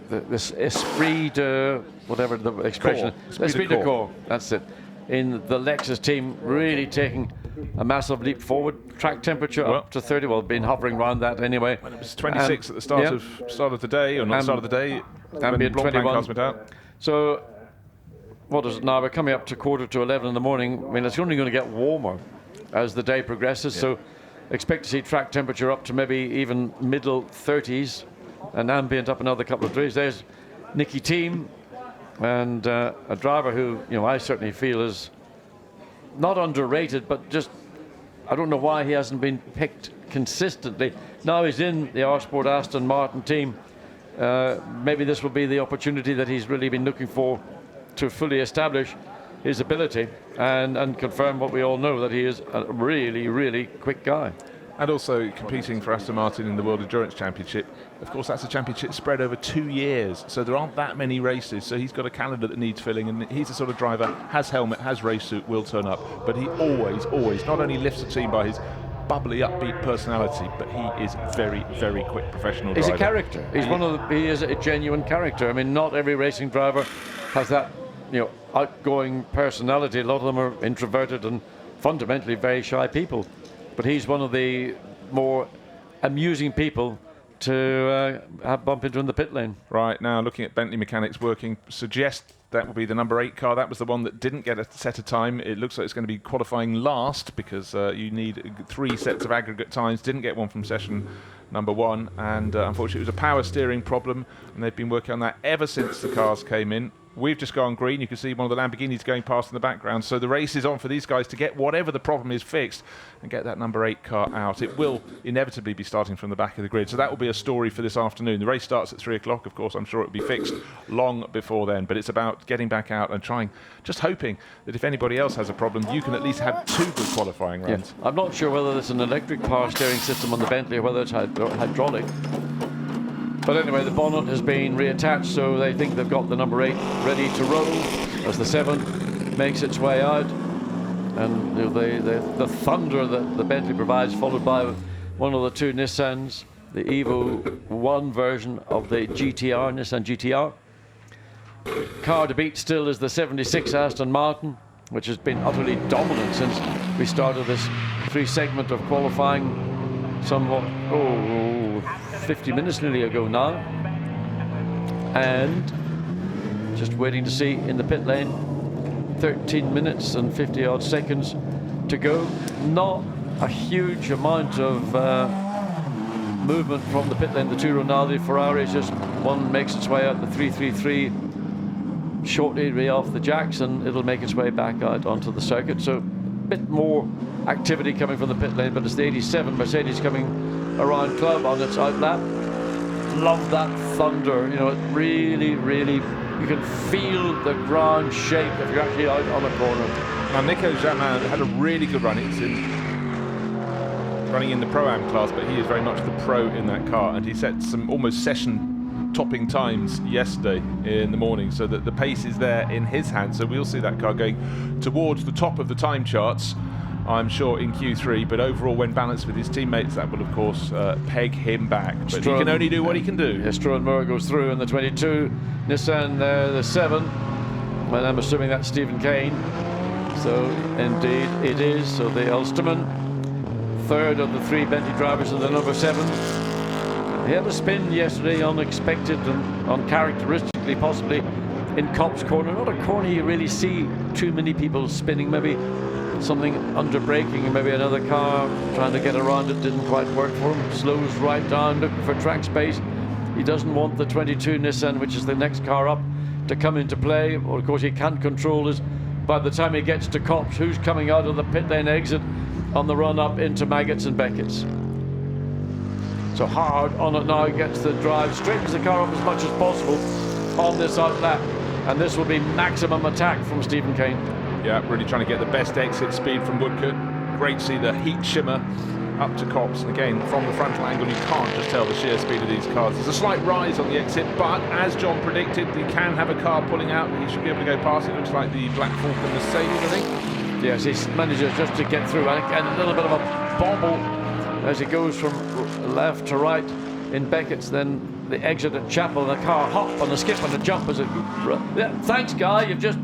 this esprit de, whatever the expression, esprit de corps, that's it. In the Lexus team, really taking a massive leap forward. Track temperature up to 30. Well, been hovering around that anyway. When it was 26 at the start of the day, or not start of the day, ambient 21. Went out. So what is it now? We're coming up to 10:45 in the morning. I mean, it's only going to get warmer as the day progresses. So expect to see track temperature up to maybe even middle 30s, and ambient up another couple of degrees. There's Nicky Team, and a driver who, you know, I certainly feel is not underrated, but just I don't know why he hasn't been picked consistently. Now he's in the R Sport Aston Martin team. Maybe this will be the opportunity that he's really been looking for to fully establish his ability and confirm what we all know, that he is a really, really quick guy. And also competing for Aston Martin in the World Endurance Championship. Of course, that's a championship spread over 2 years, so there aren't that many races, so he's got a calendar that needs filling, and he's the sort of driver, has helmet, has race suit, will turn up, but he always not only lifts the team by his bubbly, upbeat personality, but he is very, very quick professional driver. He's a character. He is a genuine character. I mean, not every racing driver has that, you know, outgoing personality. A lot of them are introverted and fundamentally very shy people. But he's one of the more amusing people to bump into in the pit lane. Right, now looking at Bentley mechanics working, suggest that will be the number 8 car. That was the one that didn't get a set of time. It looks like it's going to be qualifying last because you need 3 sets of aggregate times. Didn't get one from session number 1, and unfortunately it was a power steering problem, and they've been working on that ever since the cars came in. We've just gone green. You can see one of the Lamborghinis going past in the background. So the race is on for these guys to get whatever the problem is fixed and get that number 8 car out. It will inevitably be starting from the back of the grid. So that will be a story for this afternoon. The race starts at 3 o'clock. Of course, I'm sure it will be fixed long before then. But it's about getting back out and trying, just hoping that if anybody else has a problem, you can at least have 2 good qualifying runs. Yeah. I'm not sure whether it's an electric power steering system on the Bentley or whether it's hydraulic. But anyway, the bonnet has been reattached, so they think they've got the number 8 ready to roll as the 7 makes its way out. And the thunder that the Bentley provides, followed by one of the 2 Nissans, the Evo 1 version of the GTR, Nissan GTR. Car to beat still is the 76 Aston Martin, which has been utterly dominant since we started this 3-segment of qualifying somewhat, 50 minutes nearly ago now. And just waiting to see in the pit lane, 13 minutes and 50 odd seconds to go. Not a huge amount of movement from the pit lane. The two Ronaldi Ferraris, just one makes its way out the 333 shortly off the jacks, and it'll make its way back out onto the circuit. So a bit more activity coming from the pit lane, but it's the 87 Mercedes coming around club on its out lap. Love that thunder, you know, it really, really, you can feel the ground shake if you're actually out on a corner. Now, Nico Jamin had a really good run. It's running in the Pro-Am class, but he is very much the pro in that car, and he set some almost session-topping times yesterday in the morning, so that the pace is there in his hands. So we'll see that car going towards the top of the time charts, I'm sure, in Q3, but overall, when balanced with his teammates, that will, of course, peg him back. But he can only do what he can do. Yes, Stroll Moore goes through in the 22, Nissan the 7, and I'm assuming that's Stephen Kane. So, indeed, it is. So, the Ulsterman, third of the 3 Bentley drivers, and the number 7. He had a spin yesterday, unexpected and uncharacteristically, possibly, in Copse Corner. Not a corner you really see too many people spinning. Maybe something under braking, and maybe another car trying to get around it didn't quite work for him. Slows right down, looking for track space. He doesn't want the 22 Nissan, which is the next car up, to come into play. Or of course he can't control is by the time he gets to Copse, who's coming out of the pit lane exit on the run up into Maggots and Beckett's. So hard on it now, gets the drive, straightens the car up as much as possible on this out lap, and this will be maximum attack from Stephen Kane. Yeah, really trying to get the best exit speed from Woodcote. Great to see the heat shimmer up to Copse, and again, from the frontal angle, you can't just tell the sheer speed of these cars. There's a slight rise on the exit, but as John predicted, he can have a car pulling out, and he should be able to go past it. Looks like the Black Falcon Mercedes, I think. Yes, he manages just to get through, and a little bit of a bobble as he goes from left to right in Beckett's, then the exit at Chapel, and the car hop and a skip and a jump as it... Yeah, thanks, Guy, you've just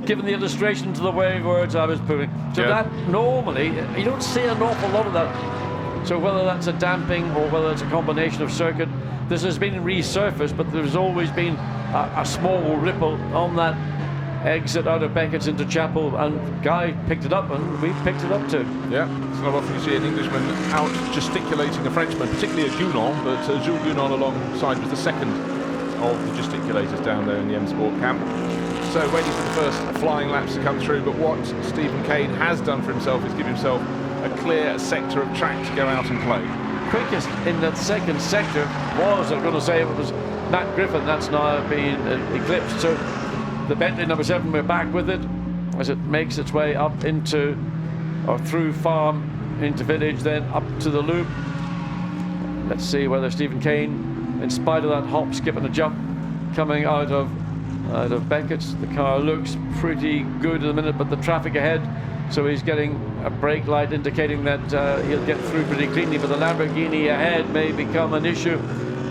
given the illustration to the way words I was putting. So that normally, you don't see an awful lot of that. So whether that's a damping or whether it's a combination of circuit, this has been resurfaced, but there's always been a small ripple on that exit out of Beckett's into Chapel, and Guy picked it up, and we picked it up too. Yeah, it's not often you see an Englishman out gesticulating a Frenchman, particularly a Gounon, but Jules Gounon alongside was the second of the gesticulators down there in the M Sport camp. So waiting for the first flying laps to come through, but what Stephen Kane has done for himself is give himself a clear sector of track to go out and play. Quickest in that second sector was, I'm going to say, it was Matt Griffin. That's now been eclipsed. So the Bentley number 7, we're back with it as it makes its way up into, or through farm, into village, then up to the loop. Let's see whether Stephen Kane, in spite of that hop, skip and a jump coming out of Beckett's, the car looks pretty good in a minute, but the traffic ahead, so he's getting a brake light indicating that he'll get through pretty cleanly, but the Lamborghini ahead may become an issue.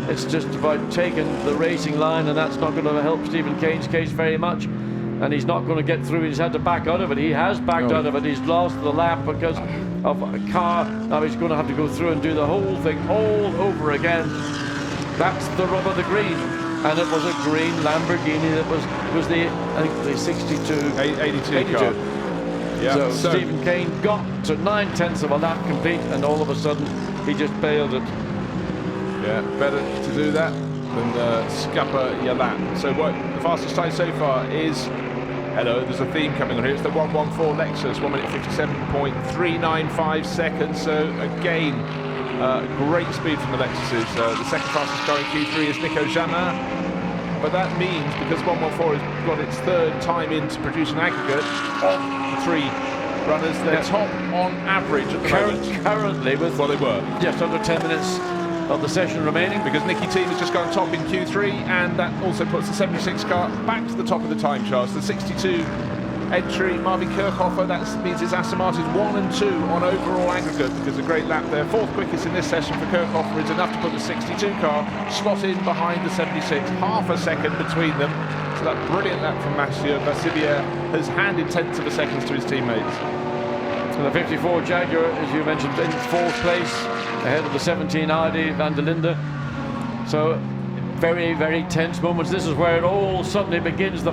It's just about taking the racing line, and that's not going to help Stephen Kane's case very much, and he's not going to get through. He's had to back out of it. He has backed out of it. He's lost the lap because of a car. Now he's going to have to go through and do the whole thing all over again. That's the rub of the green, and it was a green Lamborghini that was the, I think, the 82 car. Yeah. So Stephen Kane got to 9/10 of a lap complete, and all of a sudden he just bailed it. Yeah, better to do that than scupper your lap. So what the fastest time so far is, hello, there's a theme coming on here, it's the 114 Lexus, 1 minute 57.395 seconds. So again, great speed from the Lexuses. The second fastest car in Q3 is Nico Jamin, but that means, because 114 has got its third time in to produce an aggregate of the 3 runners, they're top on average at the moment. Currently with, well, they were just under 10 minutes of the session remaining, because Nicky Team has just gone top in Q3, and that also puts the 76 car back to the top of the time charts. The 62 entry. Marvin Kirchhofer, that means it's Aston Martin's 1 and 2 on overall aggregate, because a great lap there. 4th quickest in this session for Kirchhofer is enough to put the 62 car slot in behind the 76, half a second between them. So that brilliant lap from Mathieu Vassilier has handed tenths of a seconds to his teammates. And the 54 Jaguar, as you mentioned, in 4th place, ahead of the 17 Audi van der Linde. So very, very tense moments. This is where it all suddenly begins. The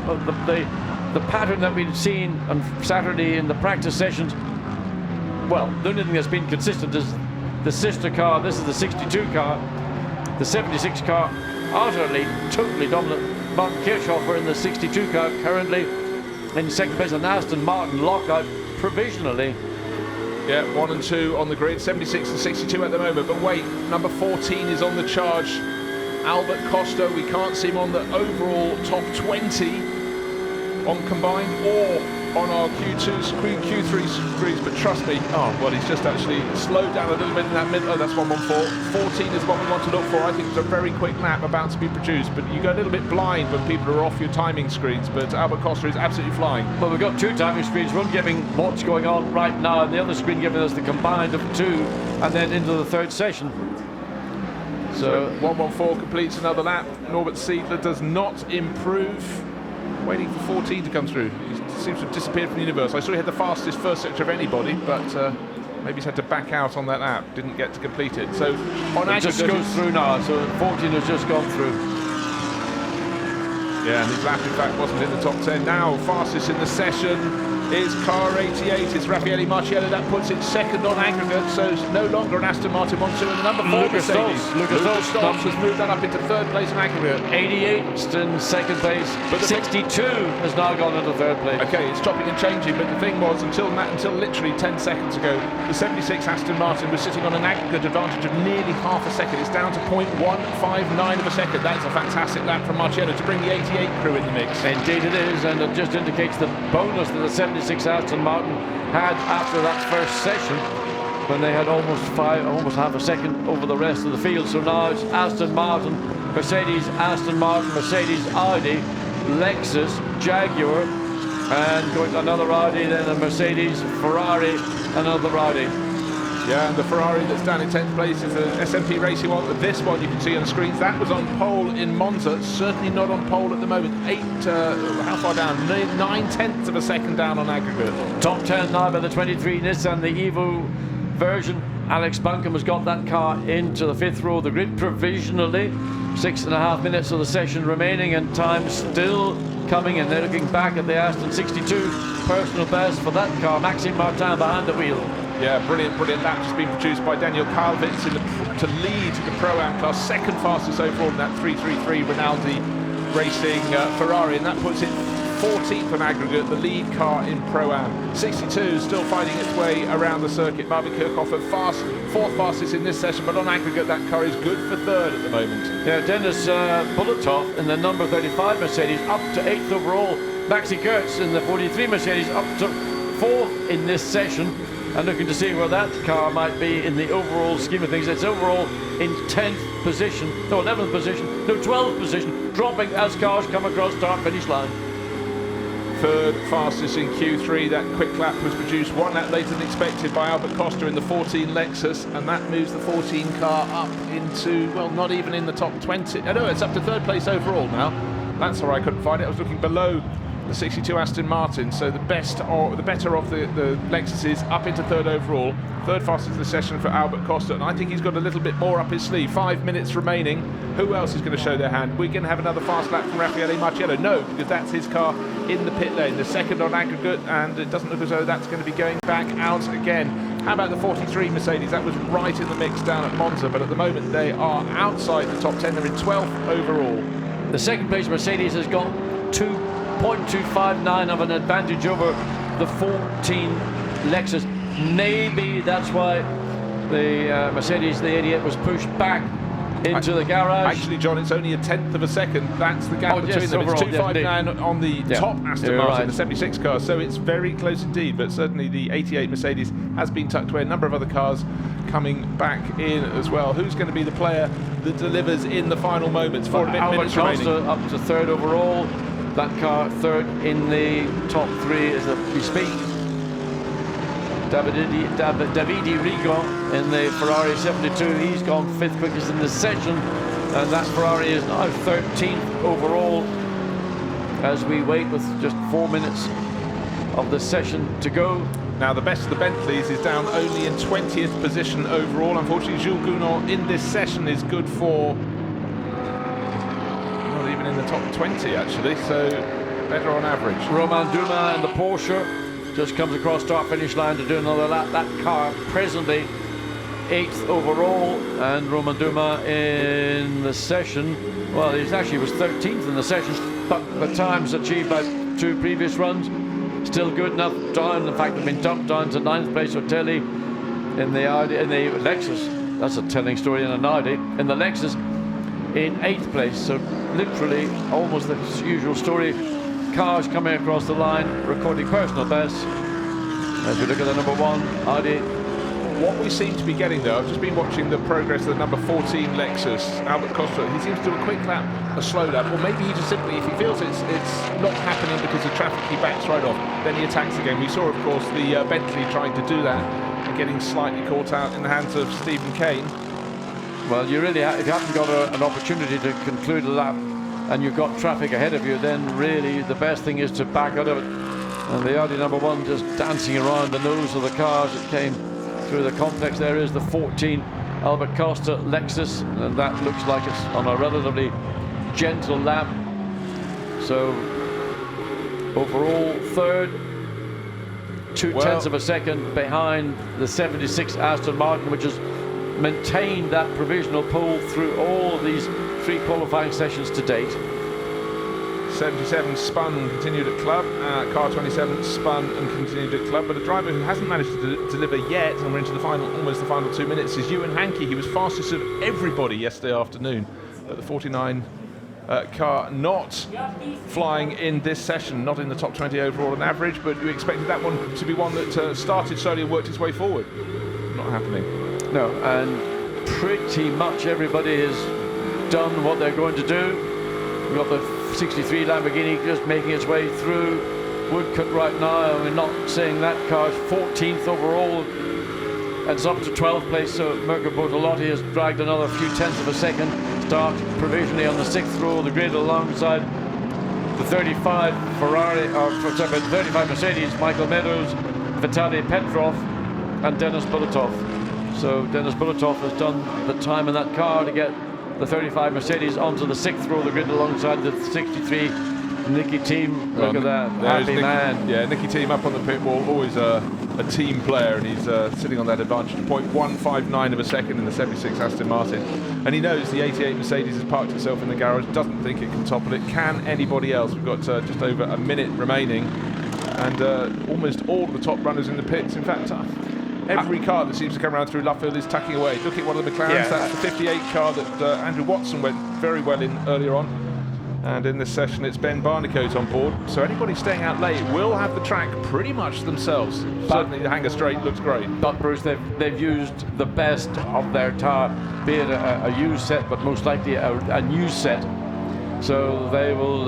pattern that we've seen on Saturday in the practice sessions. Well, the only thing that's been consistent is the sister car. This is the 62 car. The 76 car, utterly, totally dominant. Martin Kirchhofer in the 62 car, currently in 2nd place, and Aston Martin lockout provisionally. Yeah, 1 and 2 on the grid, 76 and 62 at the moment. But wait, number 14 is on the charge. Albert Costa, we can't see him on the overall top 20 on combined or on our Q3 screens, but trust me, he's just actually slowed down a little bit in that middle. Oh, that's 114. 14 is what we want to look for. I think it's a very quick lap about to be produced, but you go a little bit blind when people are off your timing screens, but Albert Costa is absolutely flying. Well, we've got 2 timing screens, one giving what's going on right now, and the other screen giving us the combined of 2, and then into the 3rd session. So 114 completes another lap. Norbert Siedler does not improve. Waiting for 14 to come through. He seems to have disappeared from the universe. I saw he had the fastest first sector of anybody, but maybe he's had to back out on that lap. Didn't get to complete it. So on aggregate, it just goes through now. So 14 has just gone through. Yeah, and his lap in fact wasn't in the top 10. Now fastest in the session is car 88. It's Raffaele Marciello. That puts it 2nd on aggregate, so it's no longer an Aston Martin 1-2 and the number 4 Mercedes. Lucas Stoltz has moved that up into 3rd place in aggregate. 88 in 2nd place, but 62 has now gone into 3rd place. Okay, it's chopping and changing, but the thing was, until literally 10 seconds ago, the 76 Aston Martin was sitting on an aggregate advantage of nearly half a second. It's down to 0.159 of a second. That's a fantastic lap from Marciello to bring the 88 crew in the mix. Indeed it is, and it just indicates the bonus that the 76 Aston Martin had after that first session, when they had almost half a second over the rest of the field. So now it's Aston Martin, Mercedes, Aston Martin, Mercedes, Audi, Lexus, Jaguar, and going to another Audi, then a Mercedes, Ferrari, another Audi. Yeah, and the Ferrari that's down in 10th place is the SMP Racing one. This one you can see on the screens, that was on pole in Monza, certainly not on pole at the moment. How far down? 9/10 of a second down on aggregate. Top 10 now by the 23 Nissan, the Evo version. Alex Buncombe has got that car into the 5th row of the grid provisionally. 6.5 minutes of the session remaining, and time still coming, and they're looking back at the Aston 62 personal best for that car. Maxime Martin behind the wheel. Yeah, brilliant lap just been produced by Daniel Kalvitz to lead the Pro-Am class, 2nd fastest overall in that 333 Rinaldi Racing Ferrari, and that puts it 14th on aggregate, the lead car in Pro-Am. 62 still finding its way around the circuit. Marvin Kirchhofer 4th fastest in this session, but on aggregate that car is good for 3rd at the moment. Yeah, Dennis Bulletov in the number 35 Mercedes up to 8th overall. Maxi Kurtz in the 43 Mercedes up to 4th in this session. And looking to see where that car might be in the overall scheme of things. It's overall in 10th position, no, 11th position, no, 12th position, dropping as cars come across start-finish line. 3rd fastest in Q3. That quick lap was produced 1 lap later than expected by Albert Costa in the 14 Lexus, and that moves the 14 car up into, well, not even in the top 20. No, it's up to 3rd place overall now. That's where I couldn't find it. I was looking below the 62 Aston Martin, so the better of the Lexuses up into 3rd overall. 3rd fastest in the session for Albert Costa, and I think he's got a little bit more up his sleeve. 5 minutes remaining. Who else is going to show their hand? We're going to have another fast lap from Raffaele Marciello. No, because that's his car in the pit lane, the 2nd on aggregate, and it doesn't look as though that's going to be going back out again. How about the 43 Mercedes? That was right in the mix down at Monza, but at the moment they are outside the top 10. They're in 12th overall. The 2nd place Mercedes has got 2.259 of an advantage over the 14 Lexus. Maybe that's why the Mercedes, the 88, was pushed back into the garage. Actually, John, it's only 1/10 of a second. That's the gap between them. Overall, it's 259 on the top Aston Martin, right. the 76 car, so it's very close indeed. But certainly the 88 Mercedes has been tucked away. A number of other cars coming back in as well. Who's going to be the player that delivers in the final moments? 4 minutes remaining. Albert Costa up to 3rd overall. that car third in the top three as we speak. Davide Rigo in the Ferrari 72, he's gone 5th quickest in the session, and that Ferrari is now 13th overall as we wait with just 4 minutes of the session to go. Now the best of the Bentleys is down only in 20th position overall. Unfortunately, Jules Gounon in this session is good for not even in the top 20 actually, so better on average. Romain Dumas and the Porsche just comes across start finish line to do another lap. That car presently 8th overall, and Romain Dumas in the session, well, he actually was 13th in the session, but the times achieved by 2 previous runs still good enough down. In fact, they've been dumped down to 9th place. Otelli in the Audi, in the Lexus, that's a telling story in an Audi, in the Lexus in 8th place. So literally almost the usual story. Cars coming across the line, recording personal bests. As we look at the number 1 Audi. What we seem to be getting though, I've just been watching the progress of the number 14 Lexus, Albert Costa. He seems to do a quick lap, a slow lap, or maybe he just simply, if he feels it's not happening because of traffic, he backs right off, then he attacks again. We saw, of course, the Bentley trying to do that and getting slightly caught out in the hands of Stephen Kane. Well, you really, if you haven't got an opportunity to conclude a lap and you've got traffic ahead of you, then really the best thing is to back out of it. And the Audi number 1 just dancing around the nose of the cars that came through the complex. There is the 14 Albert Costa Lexus, and that looks like it's on a relatively gentle lap. So overall third, 2/10 of a second behind the 76 Aston Martin, which has maintained that provisional pole through all of these 3 qualifying sessions to date. 77 spun and continued at club. Car 27 spun and continued at club. But a driver who hasn't managed to deliver yet, and we're into the final, almost the final 2 minutes, is Ewan Hankey. He was fastest of everybody yesterday afternoon. But the 49 car not flying in this session, not in the top 20 overall on average. But you expected that one to be one that started slowly and worked its way forward. Not happening. No, and pretty much everybody has done what they're going to do. We've got the 63 Lamborghini just making its way through Woodcut right now. We're not saying that car's 14th overall. It's up to 12th place, so Mirko Bortolotti has dragged another few tenths of a second. Start provisionally on the 6th row of the grid alongside the 35 35 Mercedes, Michael Meadows, Vitaly Petrov and Denis Bulatov. So Denis Bulatov has done the time in that car to get the 35 Mercedes onto the 6th row of the grid alongside the 63 Nicky Team. Look at that, happy Nicky, man. Yeah, Nicky Team up on the pit wall, always a team player, and he's sitting on that advantage. 0.159 of a second in the 76 Aston Martin. And he knows the 88 Mercedes has parked itself in the garage, doesn't think it can topple it. Can anybody else? We've got just over a minute remaining, and almost all of the top runners in the pits. In fact, every car that seems to come around through Luffield is tucking away. Look at one of the McLarens. Yeah. That's the 58 car that Andrew Watson went very well in earlier on. And in this session, it's Ben Barnicoat on board. So anybody staying out late will have the track pretty much themselves. Certainly the Hangar Straight looks great. But Bruce, they've used the best of their tire, be it a used set, but most likely a new set. So they will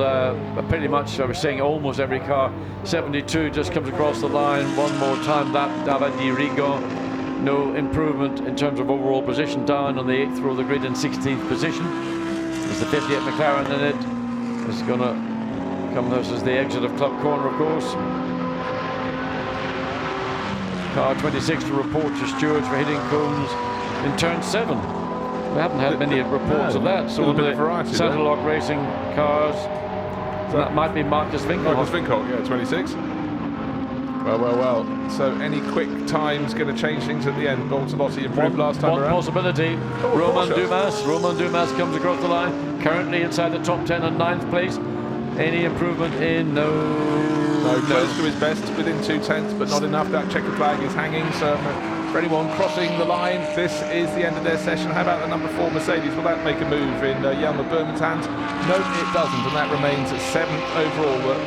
pretty much, I was saying, almost every car. 72 just comes across the line one more time. That Davide Rigo, no improvement in terms of overall position, down on the 8th row of the grid in 16th position. There's the 58 McLaren in it. It's going to come. This is the exit of Club Corner, of course. Car 26 to report to stewards for hitting cones in turn 7. We haven't had many reports of that. So a bit of variety. Central Lock Racing cars. So that might be Marcus Winkelhoff. Marcus Winkelhoff, yeah, 26. Well. So any quick times going to change things at the end? Bortolotti improved last time around. One possibility. Romain Dumas comes across the line. Currently inside the top 10 and 9th place. Any improvement in? No. Close to his best, within 2/10, but not enough. That checkered flag is hanging. So for anyone crossing the line, this is the end of their session. How about the number 4 Mercedes? Will that make a move in Jelmer Berman's hands? No, it doesn't, and that remains at 7th overall. But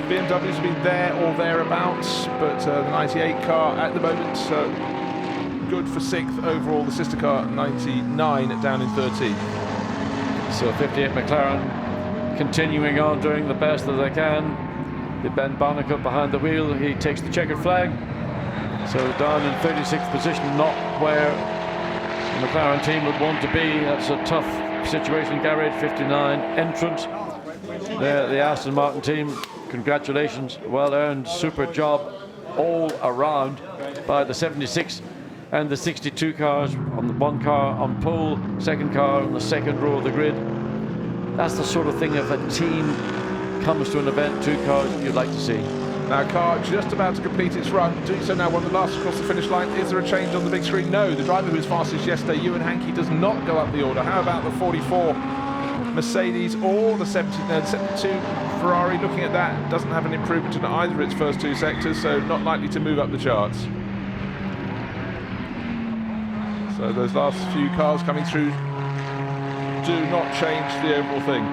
BMW's been there or thereabouts, but the 98 car at the moment good for 6th overall. The sister car 99 down in 13th. So 58 McLaren continuing on doing the best that they can. The Ben Barnacle behind the wheel, he takes the checkered flag. So down in 36th position, not where the McLaren team would want to be. That's a tough situation. Garage 59 entrant. There, the Aston Martin team, congratulations, well earned, super job all around by the 76 and the 62 cars. On the one car on pole, second car on the second row of the grid. That's the sort of thing if a team comes to an event, two cars you'd like to see. Now, car just about to complete its run, doing so now one of the last across the finish line. Is there a change on the big screen? No, the driver who was fastest yesterday, Ewan Hankey, does not go up the order. How about the 44 Mercedes or the 72 Ferrari? Looking at that, doesn't have an improvement in either of its first two sectors, so not likely to move up the charts. So those last few cars coming through do not change the overall thing.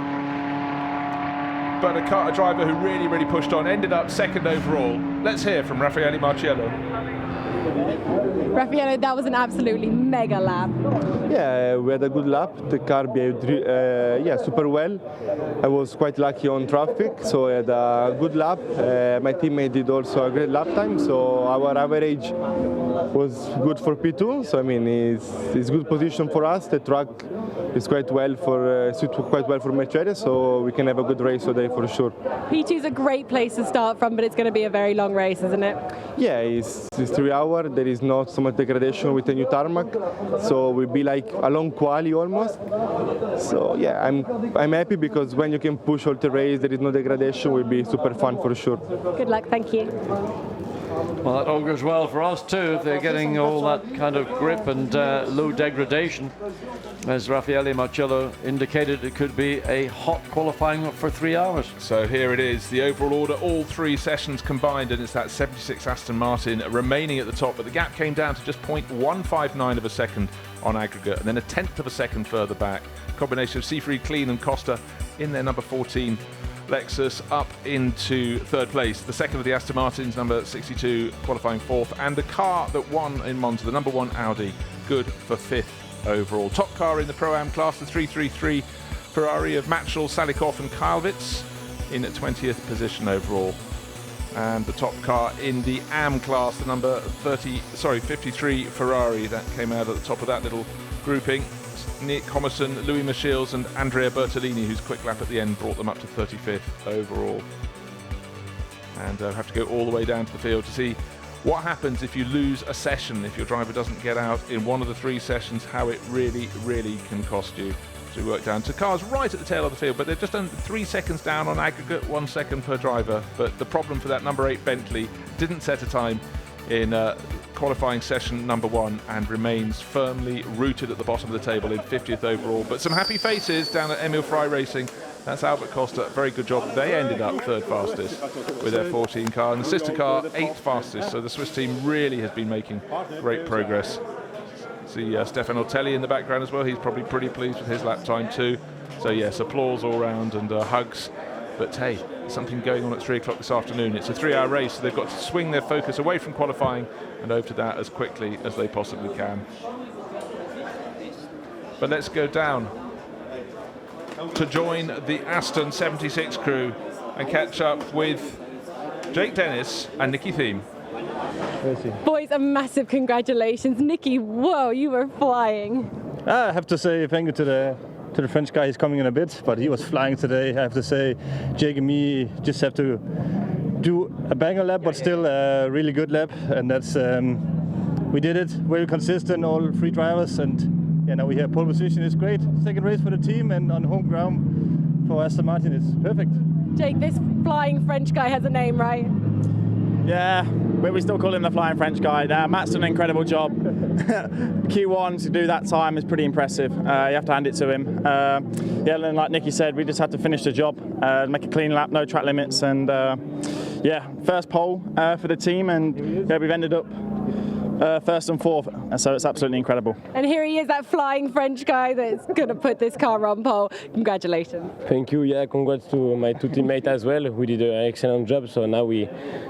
But a driver who really pushed on, ended up second overall. Let's hear from Raffaele Marciello. Raffaele, that was an absolutely mega lap. Yeah, we had a good lap. The car behaved super well. I was quite lucky on traffic, so I had a good lap. My teammate did also a great lap time, so our average was good for P2. So I mean, it's good position for us. The track is quite well for Mercedes, so we can have a good race today for sure. P2 is a great place to start from, but it's going to be a very long race, isn't it? Yeah, it's 3 hours. There is not so much degradation with the new tarmac, so we'll be like a long quali almost. So yeah, I'm happy because when you can push all the race, there is no degradation. Will be super fun for sure. Good luck, thank you. Well, that all goes well for us too, if they're getting all that kind of grip and low degradation. As Raffaele Marciello indicated, it could be a hot qualifying for 3 hours. So here it is, the overall order, all three sessions combined, and it's that 76 Aston Martin remaining at the top, but the gap came down to just 0.159 of a second on aggregate, and then a tenth of a second further back. Combination of Seafried, Clean and Costa in their number 14 Lexus up into third place. The second of the Aston Martins, number 62, qualifying fourth, and the car that won in Monza, the number 1 Audi, good for fifth overall. Top car in the Pro-Am class, the 333 Ferrari of Matchell, Salikoff and Kalvitz in at 20th position overall. And the top car in the AM class, the number 53 Ferrari, that came out at the top of that little grouping. Nick Homerson, Louis Michels and Andrea Bertolini, whose quick lap at the end brought them up to 35th overall. And have to go all the way down to the field to see what happens if you lose a session, if your driver doesn't get out in one of the three sessions, how it really can cost you. So we work down to cars right at the tail of the field, but they're just under 3 seconds down on aggregate, 1 second per driver. But the problem for that number 8 Bentley didn't set a time in qualifying session number 1 and remains firmly rooted at the bottom of the table in 50th overall. But some happy faces down at Emil Frey Racing. That's Albert Costa, very good job. They ended up third fastest with their 14 car, and the sister car 8th fastest. So the Swiss team really has been making great progress. See Stefan Ortelli in the background as well. He's probably pretty pleased with his lap time too. So yes, applause all round and hugs. But hey, something going on at 3 o'clock this afternoon. It's a 3-hour race, so they've got to swing their focus away from qualifying and over to that as quickly as they possibly can. But let's go down to join the Aston 76 crew and catch up with Jake Dennis and Nicky Thiem. Boys, a massive congratulations. Nicky, whoa, you were flying. I have to say thank you to the French guy. He's coming in a bit, but he was flying today. I have to say, Jake and me just have to do a banger lap, but still a really good lap, and that's we did it very consistent, all 3 drivers, and yeah, now we have pole position. It's great. Second race for the team, and on home ground for Aston Martin, it's perfect. Jake, this flying French guy has a name, right? Yeah, but we still call him the flying French guy. Matt's done an incredible job. Q1 to do that time is pretty impressive. You have to hand it to him. Yeah, and like Nicky said, we just had to finish the job, make a clean lap, no track limits, and yeah, first pole for the team, and yeah, we've ended up first and fourth, so it's absolutely incredible. And here he is, that flying French guy that's going to put this car on pole. Congratulations. Thank you. Yeah, congrats to my 2 teammates as well. We did an excellent job, so now we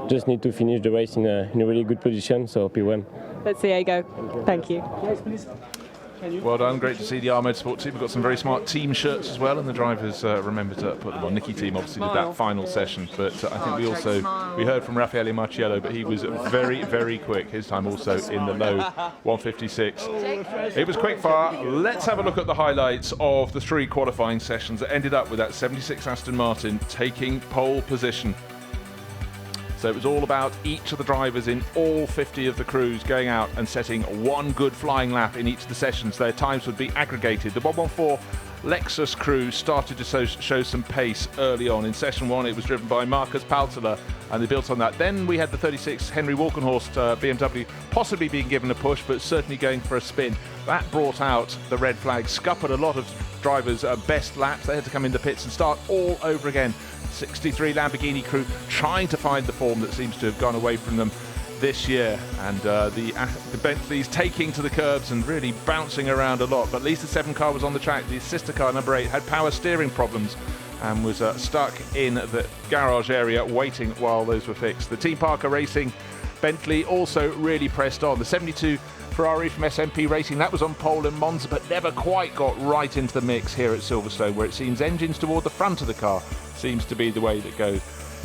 just need to finish the race in a really good position, so P1. Let's see how you go. Thank you. Nice, please. Well done. Great to see the SRO Motorsports team. We've got some very smart team shirts as well, and the drivers remember to put them on. Nicky team obviously did that final session, but I think we heard from Raffaele Marciello, but he was very, very quick. His time also in the low 156. It was quick fire. Let's have a look at the highlights of the 3 qualifying sessions that ended up with that 76 Aston Martin taking pole position. So it was all about each of the drivers in all 50 of the crews going out and setting one good flying lap in each of the sessions. Their times would be aggregated. The 114 Lexus crew started to show some pace early on. In session 1, it was driven by Marcus Paltela, and they built on that. Then we had the 36 Henry Walkenhorst BMW possibly being given a push, but certainly going for a spin. That brought out the red flag, scuppered a lot of drivers' best laps. They had to come in the pits and start all over again. 63 Lamborghini crew trying to find the form that seems to have gone away from them this year, and the Bentleys taking to the curbs and really bouncing around a lot. But at least the 7 car was on the track. The sister car, number 8, had power steering problems and was stuck in the garage area waiting while those were fixed. The Team Parker Racing Bentley also really pressed on. The 72 Ferrari from SMP Racing, that was on pole in Monza, but never quite got right into the mix here at Silverstone, where it seems engines toward the front of the car seems to be the way that goes.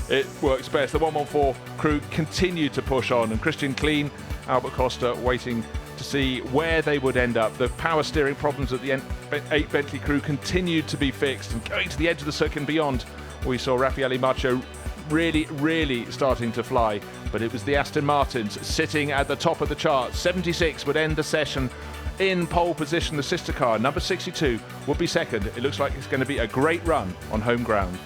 It works best. The 114 crew continued to push on, and Christian Klein, Albert Costa waiting to see where they would end up. The power steering problems at the 8 Bentley crew continued to be fixed, and going to the edge of the circuit and beyond, we saw Raffaele Marciello really starting to fly. But it was the Aston Martins sitting at the top of the chart. 76 would end the session in pole position. The sister car, number 62, would be second. It looks like it's going to be a great run on home ground.